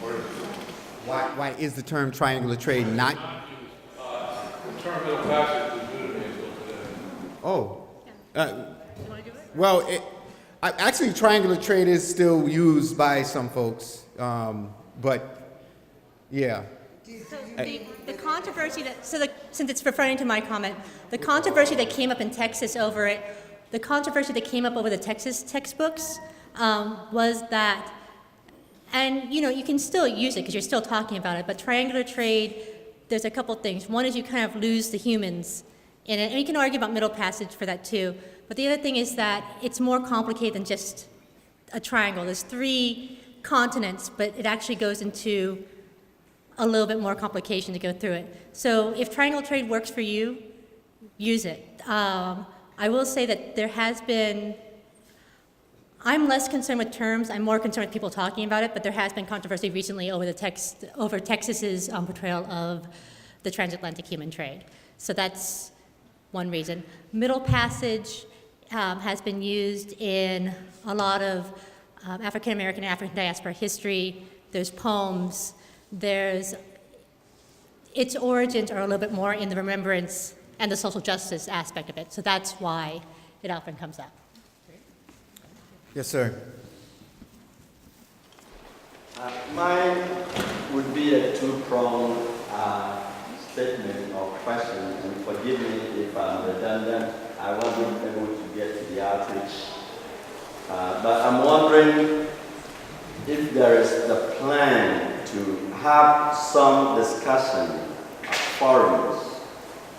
Or is it Why is the term triangular trade not? not used? The term middle passage is new to me until today. Oh. Well, actually, triangular trade is still used by some folks, but yeah. So the controversy since it's referring to my comment, the controversy that came up in Texas over it, the controversy that came up over the Texas textbooks was that, and you can still use it because you're still talking about it, but triangular trade, there's a couple things. One is you kind of lose the humans in it, and you can argue about middle passage for that too. But the other thing is that it's more complicated than just a triangle. There's 3 continents, but it actually goes into a little bit more complication to go through it. So if triangle trade works for you, use it. I will say that there has been, I'm less concerned with terms, I'm more concerned with people talking about it, but there has been controversy recently over Texas's portrayal of the transatlantic human trade. So that's one reason. Middle passage has been used in a lot of African American and African diaspora history. There's poems. Its origins are a little bit more in the remembrance and the social justice aspect of it. So that's why it often comes up. Yes, sir. Mine would be a two-pronged statement or question, and forgive me if I'm redundant. I wasn't able to get to the outreach. But I'm wondering if there is the plan to have some discussion at forums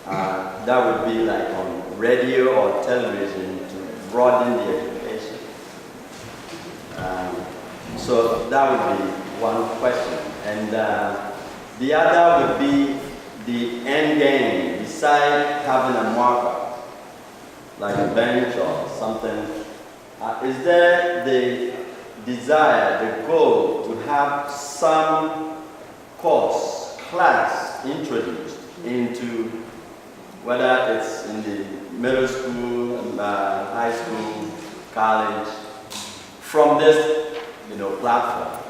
that would be like on radio or television to broaden the education. So that would be one question. And the other would be the end game, beside having a marker, like a bench or something. Is there the desire, the goal to have some class introduced into, whether it's in the middle school, high school, college, from this platform?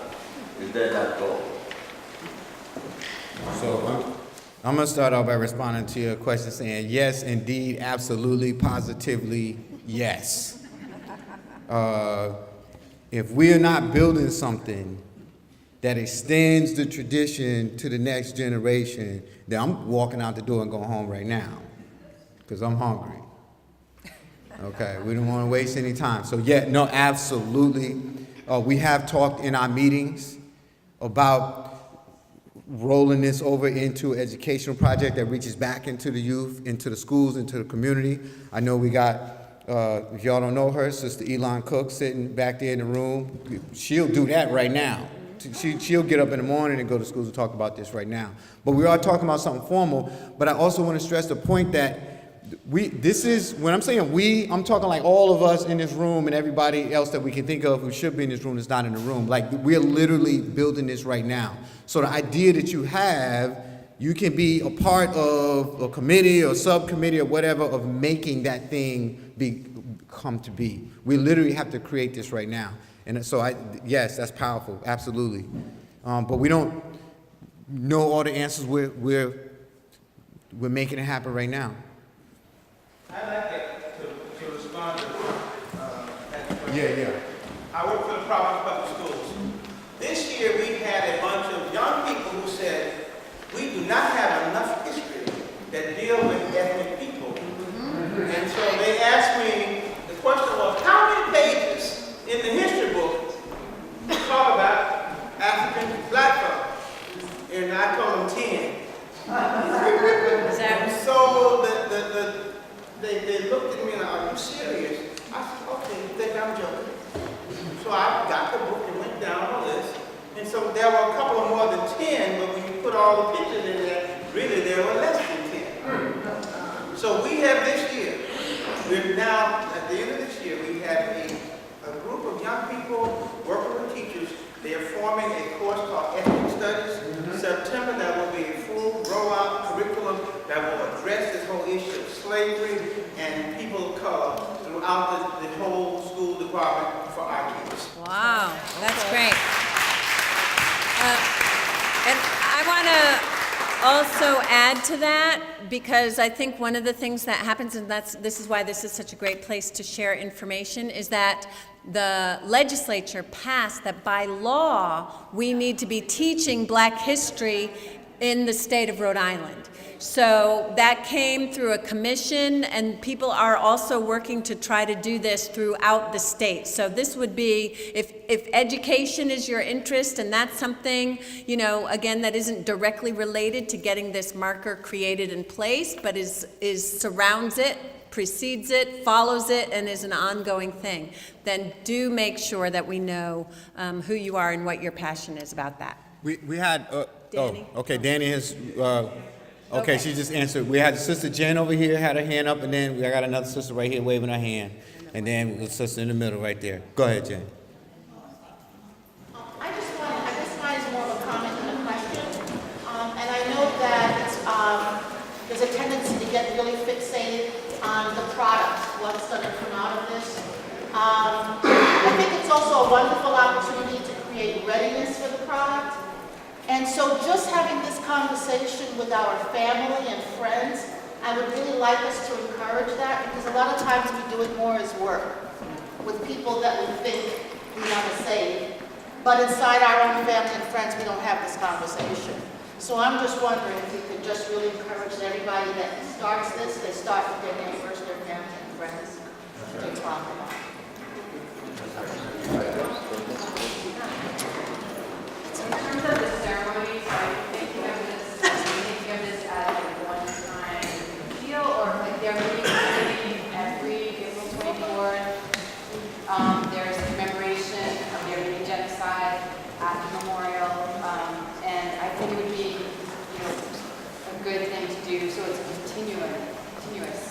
Is there that goal? So I'm going to start off by responding to your question saying yes, indeed, absolutely, positively, yes. If we are not building something that extends the tradition to the next generation, then I'm walking out the door and going home right now because I'm hungry. Okay, we don't want to waste any time. So yeah, no, absolutely. We have talked in our meetings about rolling this over into an educational project that reaches back into the youth, into the schools, into the community. I know we got, if y'all don't know her, Sister Elon Cook sitting back there in the room. She'll do that right now. She'll get up in the morning and go to schools and talk about this right now. But we are talking about something formal, but I also want to stress the point that when I'm saying we, I'm talking like all of us in this room and everybody else that we can think of who should be in this room that's not in the room. Like, we're literally building this right now. So the idea that you have, you can be a part of a committee or subcommittee or whatever of making that thing come to be. We literally have to create this right now. And so yes, that's powerful, absolutely. But we don't know all the answers. We're making it happen right now. I'd like to respond to that question. Yeah. I work for the Providence Public Schools. This year we had a bunch of young people who said, we do not have enough history that deal with ethnic people. And so they asked me, the question was, how many pages in the history book talk about African black folks? And I told them 10. So they looked at me like, are you serious? I said, okay, you think I'm joking? So I got the book and went down the list. And so there were a couple of more than 10, but when you put all the pictures in there, really there were less than 10. So we have this year, we're now, at the end of this year, we have a group of young people working with teachers. They are forming a course called Ethnic Studies. September, there will be a full rollout curriculum that will address this whole issue of slavery and people of color throughout the whole school department for our kids. Wow, that's great. And I want to also add to that, because I think one of the things that happens, and this is why this is such a great place to share information, is that the legislature passed that by law we need to be teaching Black history in the state of Rhode Island. So that came through a commission, and people are also working to try to do this throughout the state. So this would be, if education is your interest, and that's something, you know, again, that isn't directly related to getting this marker created in place, but surrounds it, precedes it, follows it, and is an ongoing thing, then do make sure that we know who you are and what your passion is about that. We had, Danny? oh, okay, Danny has, okay, Okay. she just answered. We had Sister Jen over here, had her hand up, and then I got another sister right here waving her hand. And then the sister in the middle right there. Go ahead, Jen. I guess mine is more of a comment than a question. And I know that there's a tendency to get really fixated on the product, what's going to come out of this. I think it's also a wonderful opportunity to create readiness for the product. And so just having this conversation with our family and friends, I would really like us to encourage that, because a lot of times we do it more as work with people that we think we want to save. But inside our own family and friends, we don't have this conversation. So I'm just wondering if we could just really encourage everybody that starts this, they start with their neighbors, their family and friends to talk about it. In terms of the ceremonies, are you thinking of this as a one-time deal, or like they're meeting every April 24th? There's commemoration of the Armenian genocide at the memorial, and I think it would be, you know, a good thing to do, so it's continuous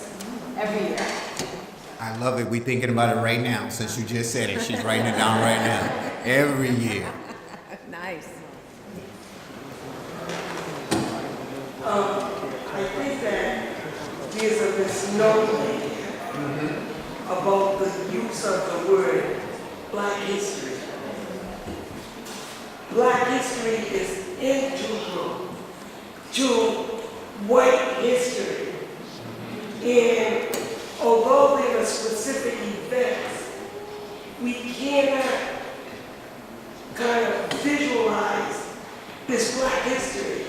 every year. I love it. We're thinking about it right now. Since you just said it, she's writing it down right now. Every year. Nice. I think that there's a misnomer about the use of the word Black history. Black history is integral to white history. And although there are specific events, we cannot kind of visualize this Black history.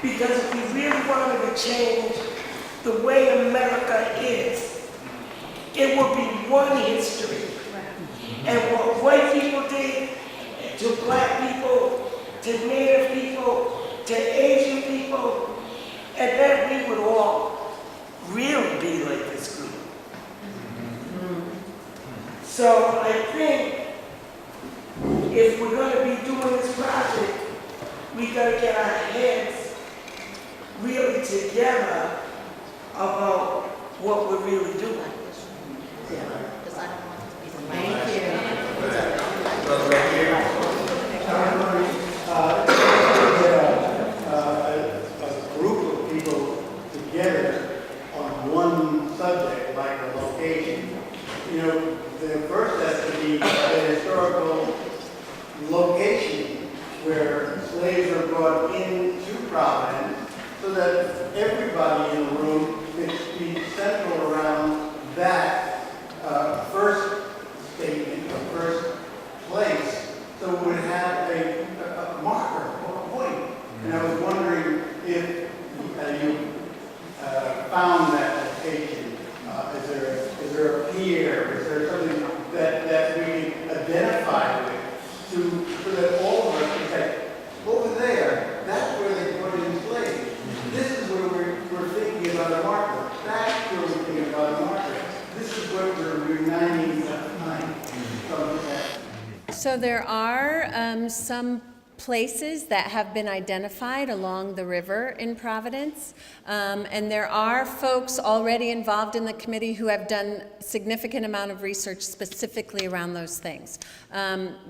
Because if we really wanted to change the way America is, it would be one history. And what white people did to Black people, to Native people, to Asian people, and then we would all really be like this group. So I think if we're going to be doing this project, we got to get our heads really together about what we're really doing. Thank you. A group of people together on one subject, like a location. You know, the first has to be a historical location where slaves are brought into Providence, so that everybody in the room could be central around that first statement, the first place, so we would have a marker or a point. And I was wondering if you found that location. Is there a pier? Is there something that we can identify with so that all of us can say, over there, that's where they brought in slaves. This is where we're thinking about a marker. That So there are some places that have been identified along the river in Providence, and there are folks already involved in the committee who have done significant amount of research specifically around those things.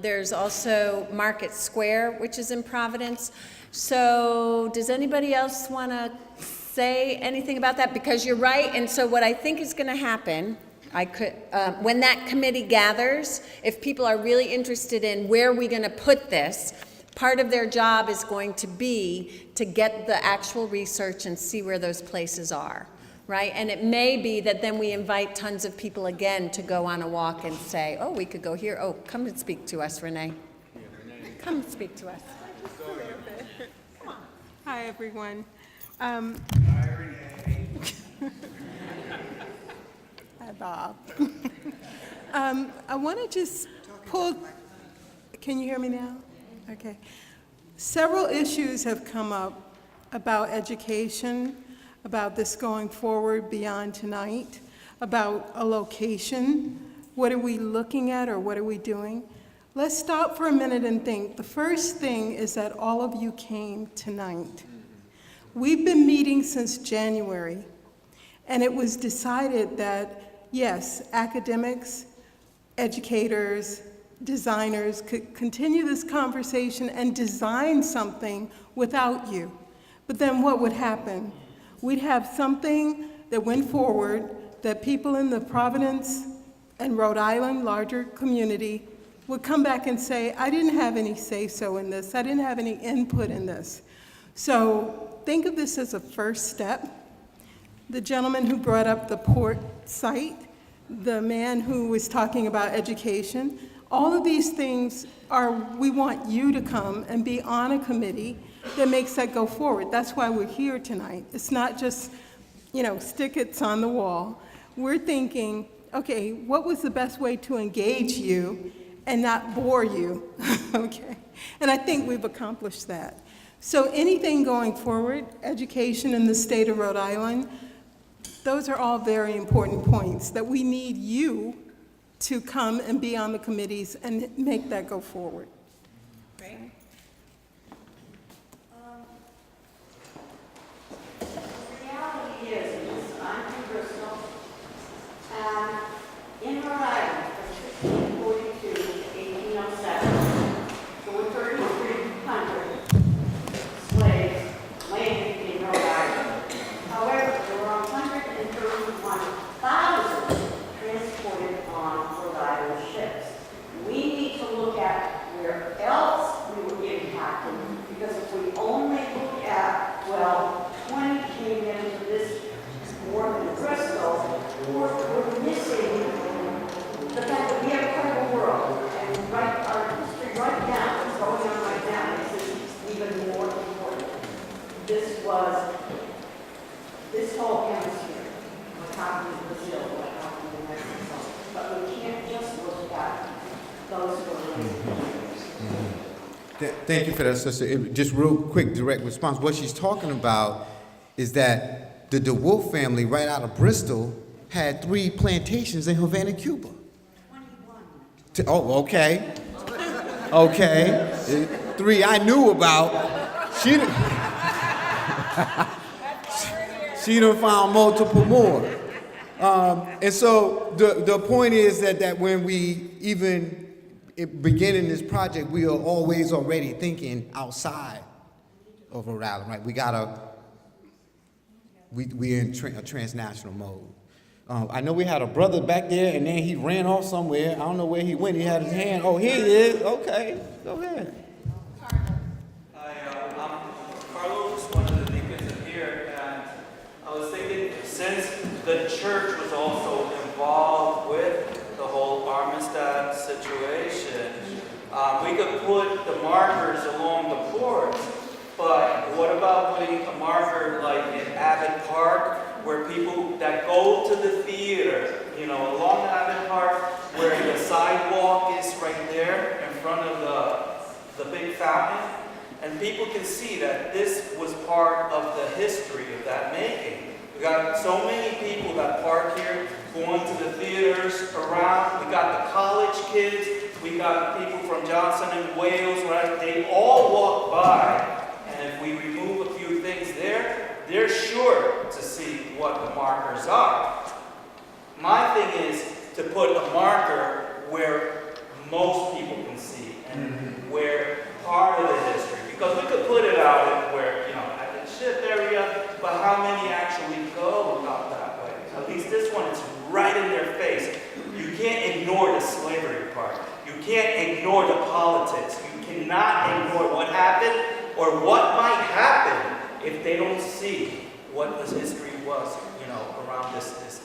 There's also Market Square, which is in Providence. So does anybody else want to say anything about that? Because you're right, and so what I think is going to happen, when that committee gathers, if people are really interested in where are we going to put this, part of their job is going to be to get the actual research and see where those places are, right? And it may be that then we invite tons of people again to go on a walk and say, oh, we could go here. Oh, come and speak to us, Renee. Come and speak to us. Hi, everyone. Hi, Renee. Hi, Bob. I want to just pull, can you hear me now? Okay. Several issues have come up about education, about this going forward beyond tonight, about a location. What are we looking at or what are we doing? Let's stop for a minute and think. The first thing is that all of you came tonight. We've been meeting since January, and it was decided that, yes, academics, educators, designers could continue this conversation and design something without you. But then what would happen? We'd have something that went forward that people in the Providence and Rhode Island larger community would come back and say, I didn't have any say-so in this. I didn't have any input in this. So think of this as a first step. The gentleman who brought up the port site, the man who was talking about education, all of these things are, we want you to come and be on a committee that makes that go forward. That's why we're here tonight. It's not just, stick-its on the wall. We're thinking, okay, what was the best way to engage you and not bore you, okay? And I think we've accomplished that. So anything going forward, education in the state of Rhode Island, those are all very important points that we need you to come and be on the committees and make that go forward. Great. The reality is I'm from Bristol, and in Rhode Island, from 1642 to 1807, there were 3,300 slaves landed in Rhode Island. However, there were 131,000 transported on Rhode Island ships. We need to look at where else we were impacted, because if we only look at, 20 came into this war in Bristol, we're missing the fact that we have part of the world, and our history right now, what's going on right now, makes this even more important. This whole hemisphere, what happened in Brazil, what happened in Mexico, but we can't just look at those who are living. Thank you for that, sister. Just real quick, direct response. What she's talking about is that the DeWolf family right out of Bristol had 3 plantations in Havana, Cuba. 21. Oh, okay. Okay. 3 I knew about. She done found multiple more. And so the point is that when we even beginning this project, we are always already thinking outside of Rhode Island, right? We're in a transnational mode. I know we had a brother back there, and then he ran off somewhere. I don't know where he went. He had his hand. Oh, here he is. Okay, go ahead. Hi, I'm Carlos, one of the deacons in here, and I was thinking, since the church was also involved with the whole Armistead situation, we could put the markers along the ports, but what about putting a marker like in Abbott Park, where people that go to the theater, along Abbott Park, where the sidewalk is right there in front of the big fountain, and people can see that this was part of the history of that making. We got so many people that park here, going to the theaters around. We got the college kids we got people from Johnson and Wales, right? They all walk by, and if we remove a few things there, they're sure to see what the markers are. My thing is to put a marker where most people can see and where part of the history, because we could put it out where, at the ship area, but how many actually go out that way? At least this one is right in their face. You can't ignore the slavery part. You can't ignore the politics. You cannot ignore what happened or what might happen if they don't see what this history was, around this place,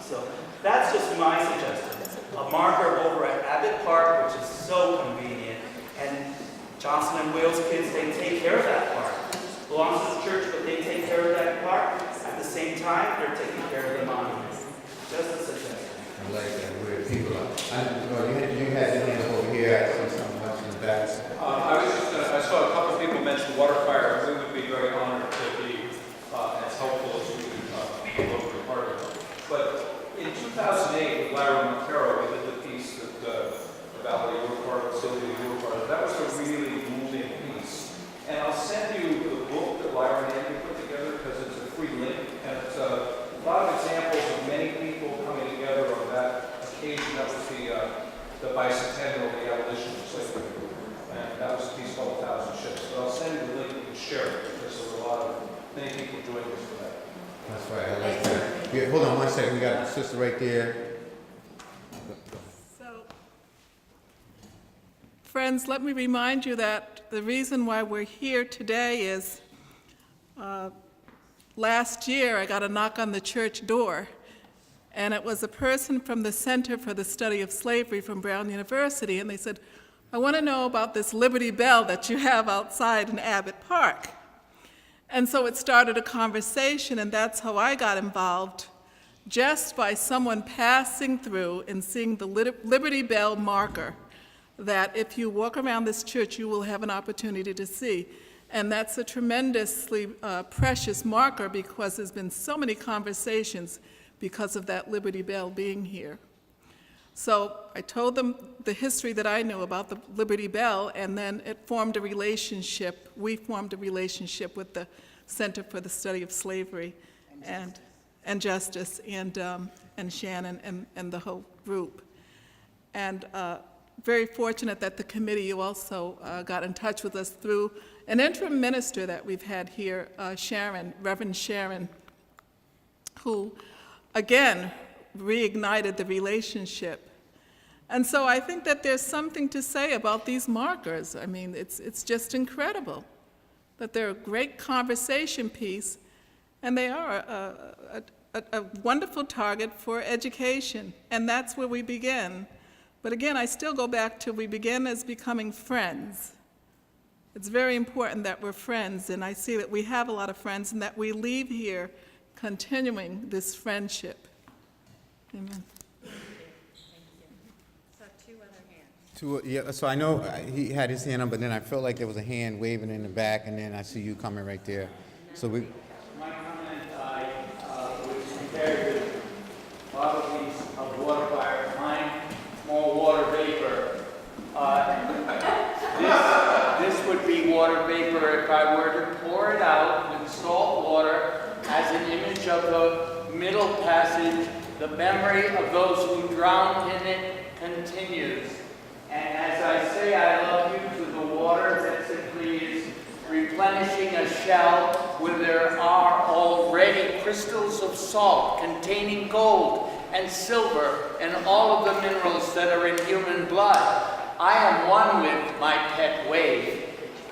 So that's just my suggestion. A marker over at Abbott Park, which is so convenient, and Johnson and Wales kids, they take care of that park. Belongs to the church, but they take care of that park. At the same time, they're taking care of the monument. Just a suggestion. I like that, where people are. You had your hand over here, I see something else in the back. I saw a couple of people mention water fire. We would be very honored to be as helpful as we could look for part of it. But in 2008, with Larry Montero, we did the piece that Valerie, you were part of, Sylvia, you were part of. That was a really moving piece. And I'll send you the book that Larry and Andy put together because it's a free link. And it's a lot of examples of many people coming together on that occasion. That was the bicentennial of the abolition of slavery. And that was a piece called 1,000 Ships. But I'll send you the link, you can share it, because there were many people joining us for that. That's right, I like that. Yeah, hold on one second, we got a sister right there. So, friends, let me remind you that the reason why we're here today is last year I got a knock on the church door, and it was a person from the Center for the Study of Slavery from Brown University, and they said, I want to know about this Liberty Bell that you have outside in Abbott Park. And so it started a conversation, and that's how I got involved, just by someone passing through and seeing the Liberty Bell marker that if you walk around this church, you will have an opportunity to see. And that's a tremendously precious marker because there's been so many conversations because of that Liberty Bell being here. So I told them the history that I knew about the Liberty Bell, and then it formed a relationship. We formed a relationship with the Center for the Study of Slavery and Justice, and Shannon and the whole group. And very fortunate that the committee also got in touch with us through an interim minister that we've had here, Sharon, Reverend Sharon, who, again, reignited the relationship. And so I think that there's something to say about these markers. I mean, it's just incredible that they're a great conversation piece, and they are a wonderful target for education, and that's where we begin. But again, I still go back to we begin as becoming friends. It's very important that we're friends, and I see that we have a lot of friends, and that we leave here continuing this friendship. Amen. So two other hands. Yeah, so I know he had his hand up, but then I felt like there was a hand waving in the back, and then I see you coming right there. So we. My comment would compare to qualities of water fire, mine more water vapor. This would be water vapor if I were to pour it out with salt water as an image of the Middle Passage. The memory of those who drowned in it continues. And as I say I love you to the water, that simply is replenishing a shell where there are already crystals of salt containing gold and silver and all of the minerals that are in human blood. I am one with my pet wave.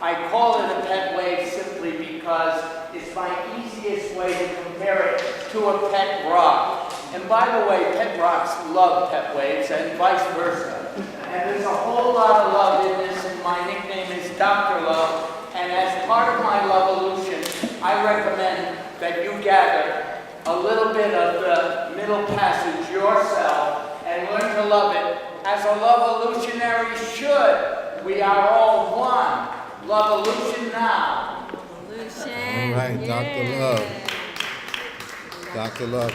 I call it a pet wave simply because it's my easiest way to compare it to a pet rock. And by the way, pet rocks love pet waves and vice versa. And there's a whole lot of love in this, and my nickname is Dr. Love. And as part of my Lovolution, I recommend that you gather a little bit of the Middle Passage yourself and learn to love it as a Lovolutionary should. We are all one. Lovolution now. All right, Dr. Love. Dr. Love.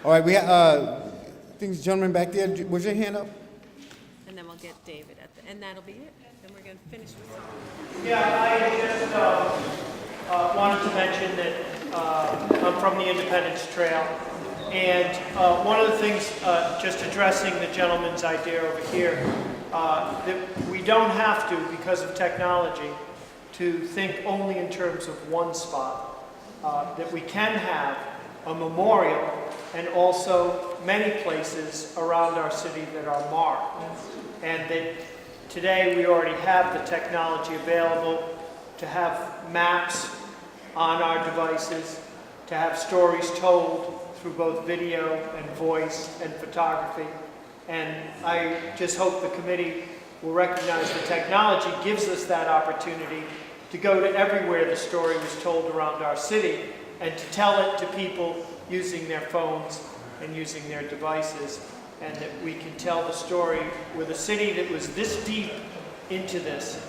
All right, we have, I think this gentleman back there, was your hand up? and then we'll get David at the, and that'll be it. And we're going to finish with song. Yeah, I just wanted to mention that I'm from the Independence Trail, and one of the things, just addressing the gentleman's idea over here, that we don't have to, because of technology, to think only in terms of one spot, that we can have a memorial and also many places around our city that are marked. And that today we already have the technology available to have maps on our devices, to have stories told through both video and voice and photography. And I just hope the committee will recognize the technology gives us that opportunity to go to everywhere the story was told around our city and to tell it to people using their phones and using their devices, and that we can tell the story with a city that was this deep into this.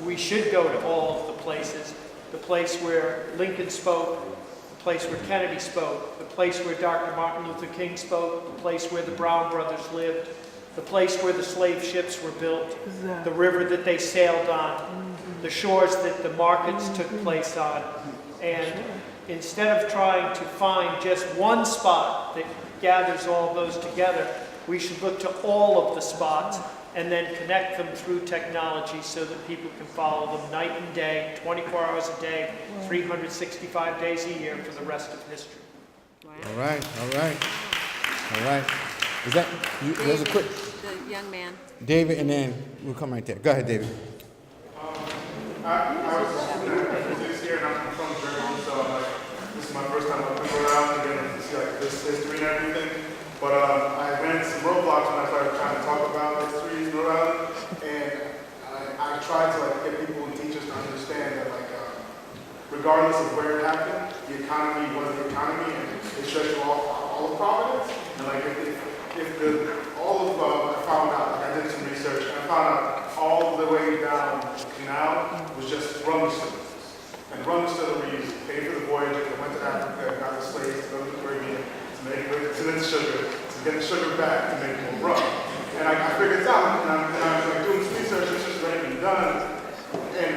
We should go to all of the places, the place where Lincoln spoke, the place where Kennedy spoke, the place where Dr. Martin Luther King spoke, the place where the Brown brothers lived, the place where the slave ships were built, the river that they sailed on, the shores that the markets took place on. And instead of trying to find just one spot that gathers all those together, we should look to all of the spots and then connect them through technology so that people can follow them night and day, 24 hours a day, 365 days a year for the rest of history. Wow. All right, all right, all right. Is that, there's a quick, The young man. David, and then we'll come right there. Go ahead, David. I was a student at physics here, and I'm from Jersey, so I'm like, this is my first time up in Rhode Island, again, to see like this history and everything. But I ran into some roadblocks when I started trying to talk about history in Rhode Island, and I tried to like get people and teachers to understand that like, regardless of where it happened, the economy was the economy, and it stretched all of Providence. And like, I found out, like I did some research, and I found out all the way down the canal was just rum distilleries. And rum distilleries paid for the voyages that went to Africa, got the slaves to go to the Caribbean, to make to the sugar, to get the sugar back to make more rum. And I figured it out, and I was like doing some research, it's just already been done. And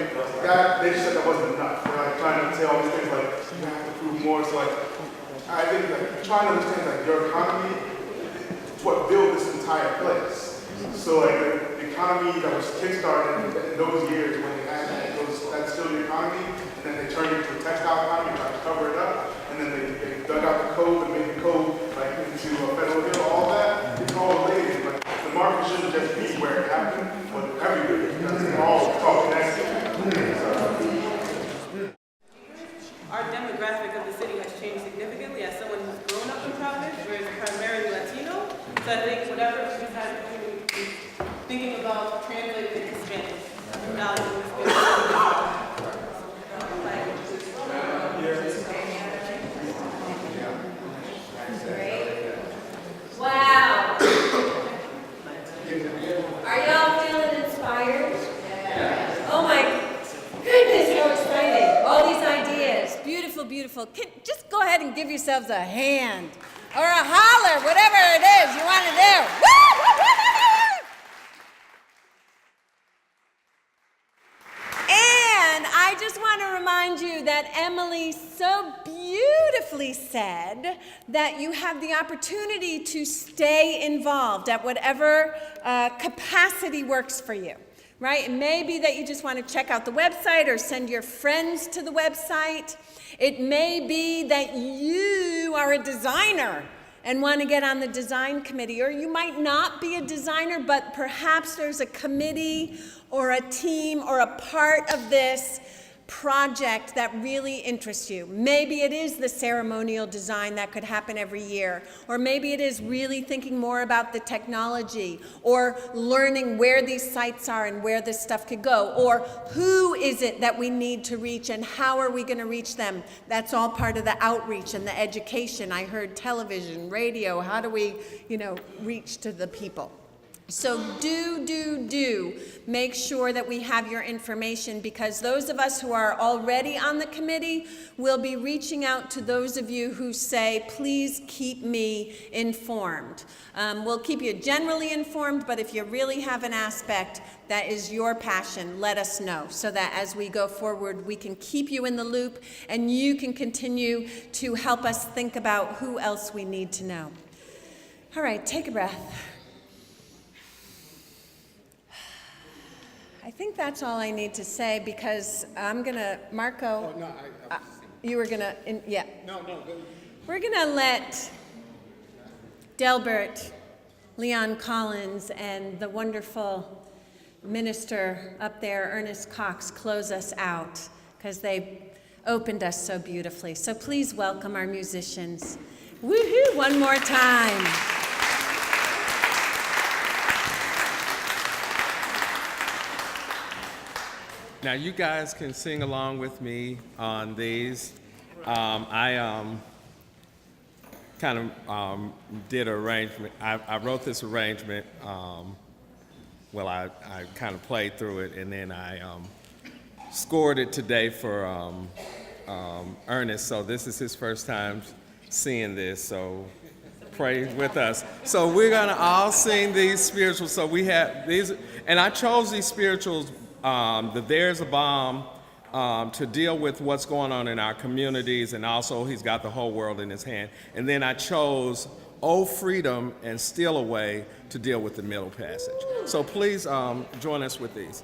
they just said that wasn't enough. They're like trying to say all these things like, you have to prove more. So like, I think like trying to understand like your economy is what built this entire place. So like the economy that was kickstarted in those years when they had that, that's still the economy, and then they turned it into a textile economy, tried to cover it up, and then they dug out the code and made the code like into a federal bill, all that. It's all related. Like the market shouldn't just be where it happened, but everywhere, because it's all connected. Our demographic of the city has changed significantly as someone who's grown up in Providence, where it's primarily Latino. So I think whatever we had thinking about translating it to Spanish. Wow. Are y'all feeling inspired? Oh my goodness, how exciting. All these ideas. Beautiful, beautiful. Just go ahead and give yourselves a hand or a holler, whatever it is you want to do. Woo, woo, woo, woo, woo. And I just want to remind you that Emily so beautifully said that you have the opportunity to stay involved at whatever capacity works for you, right? It may be that you just want to check out the website or send your friends to the website. It may be that you are a designer and want to get on the design committee, or you might not be a designer, but perhaps there's a committee or a team or a part of this project that really interests you. Maybe it is the ceremonial design that could happen every year, or maybe it is really thinking more about the technology, or learning where these sites are and where this stuff could go, or who is it that we need to reach and how are we going to reach them. That's all part of the outreach and the education. I heard television, radio, how do we, reach to the people? So do make sure that we have your information, because those of us who are already on the committee will be reaching out to those of you who say, please keep me informed. We'll keep you generally informed, but if you really have an aspect that is your passion, let us know, so that as we go forward, we can keep you in the loop and you can continue to help us think about who else we need to know. All right, take a breath. I think that's all I need to say, because I'm gonna, Marco. Oh, no, You were gonna, yeah. No. We're gonna let Delbert, Leon Collins, and the wonderful minister up there, Ernest Cox, close us out, because they opened us so beautifully. So please welcome our musicians. Woohoo, one more time. Now you guys can sing along with me on these. I kind of did an arrangement. I wrote this arrangement. Well, I kind of played through it, and then I scored it today for Ernest. So this is his first time seeing this. So pray with us. So we're gonna all sing these spirituals. So we have these, and I chose these spirituals. The There's a Bomb, to deal with what's going on in our communities, and also he's got the whole world in his hand. And then I chose Oh Freedom and Steal Away to deal with the middle passage. So please join us with these.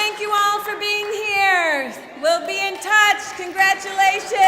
thank you all for being here. We'll be in touch. Congratulations.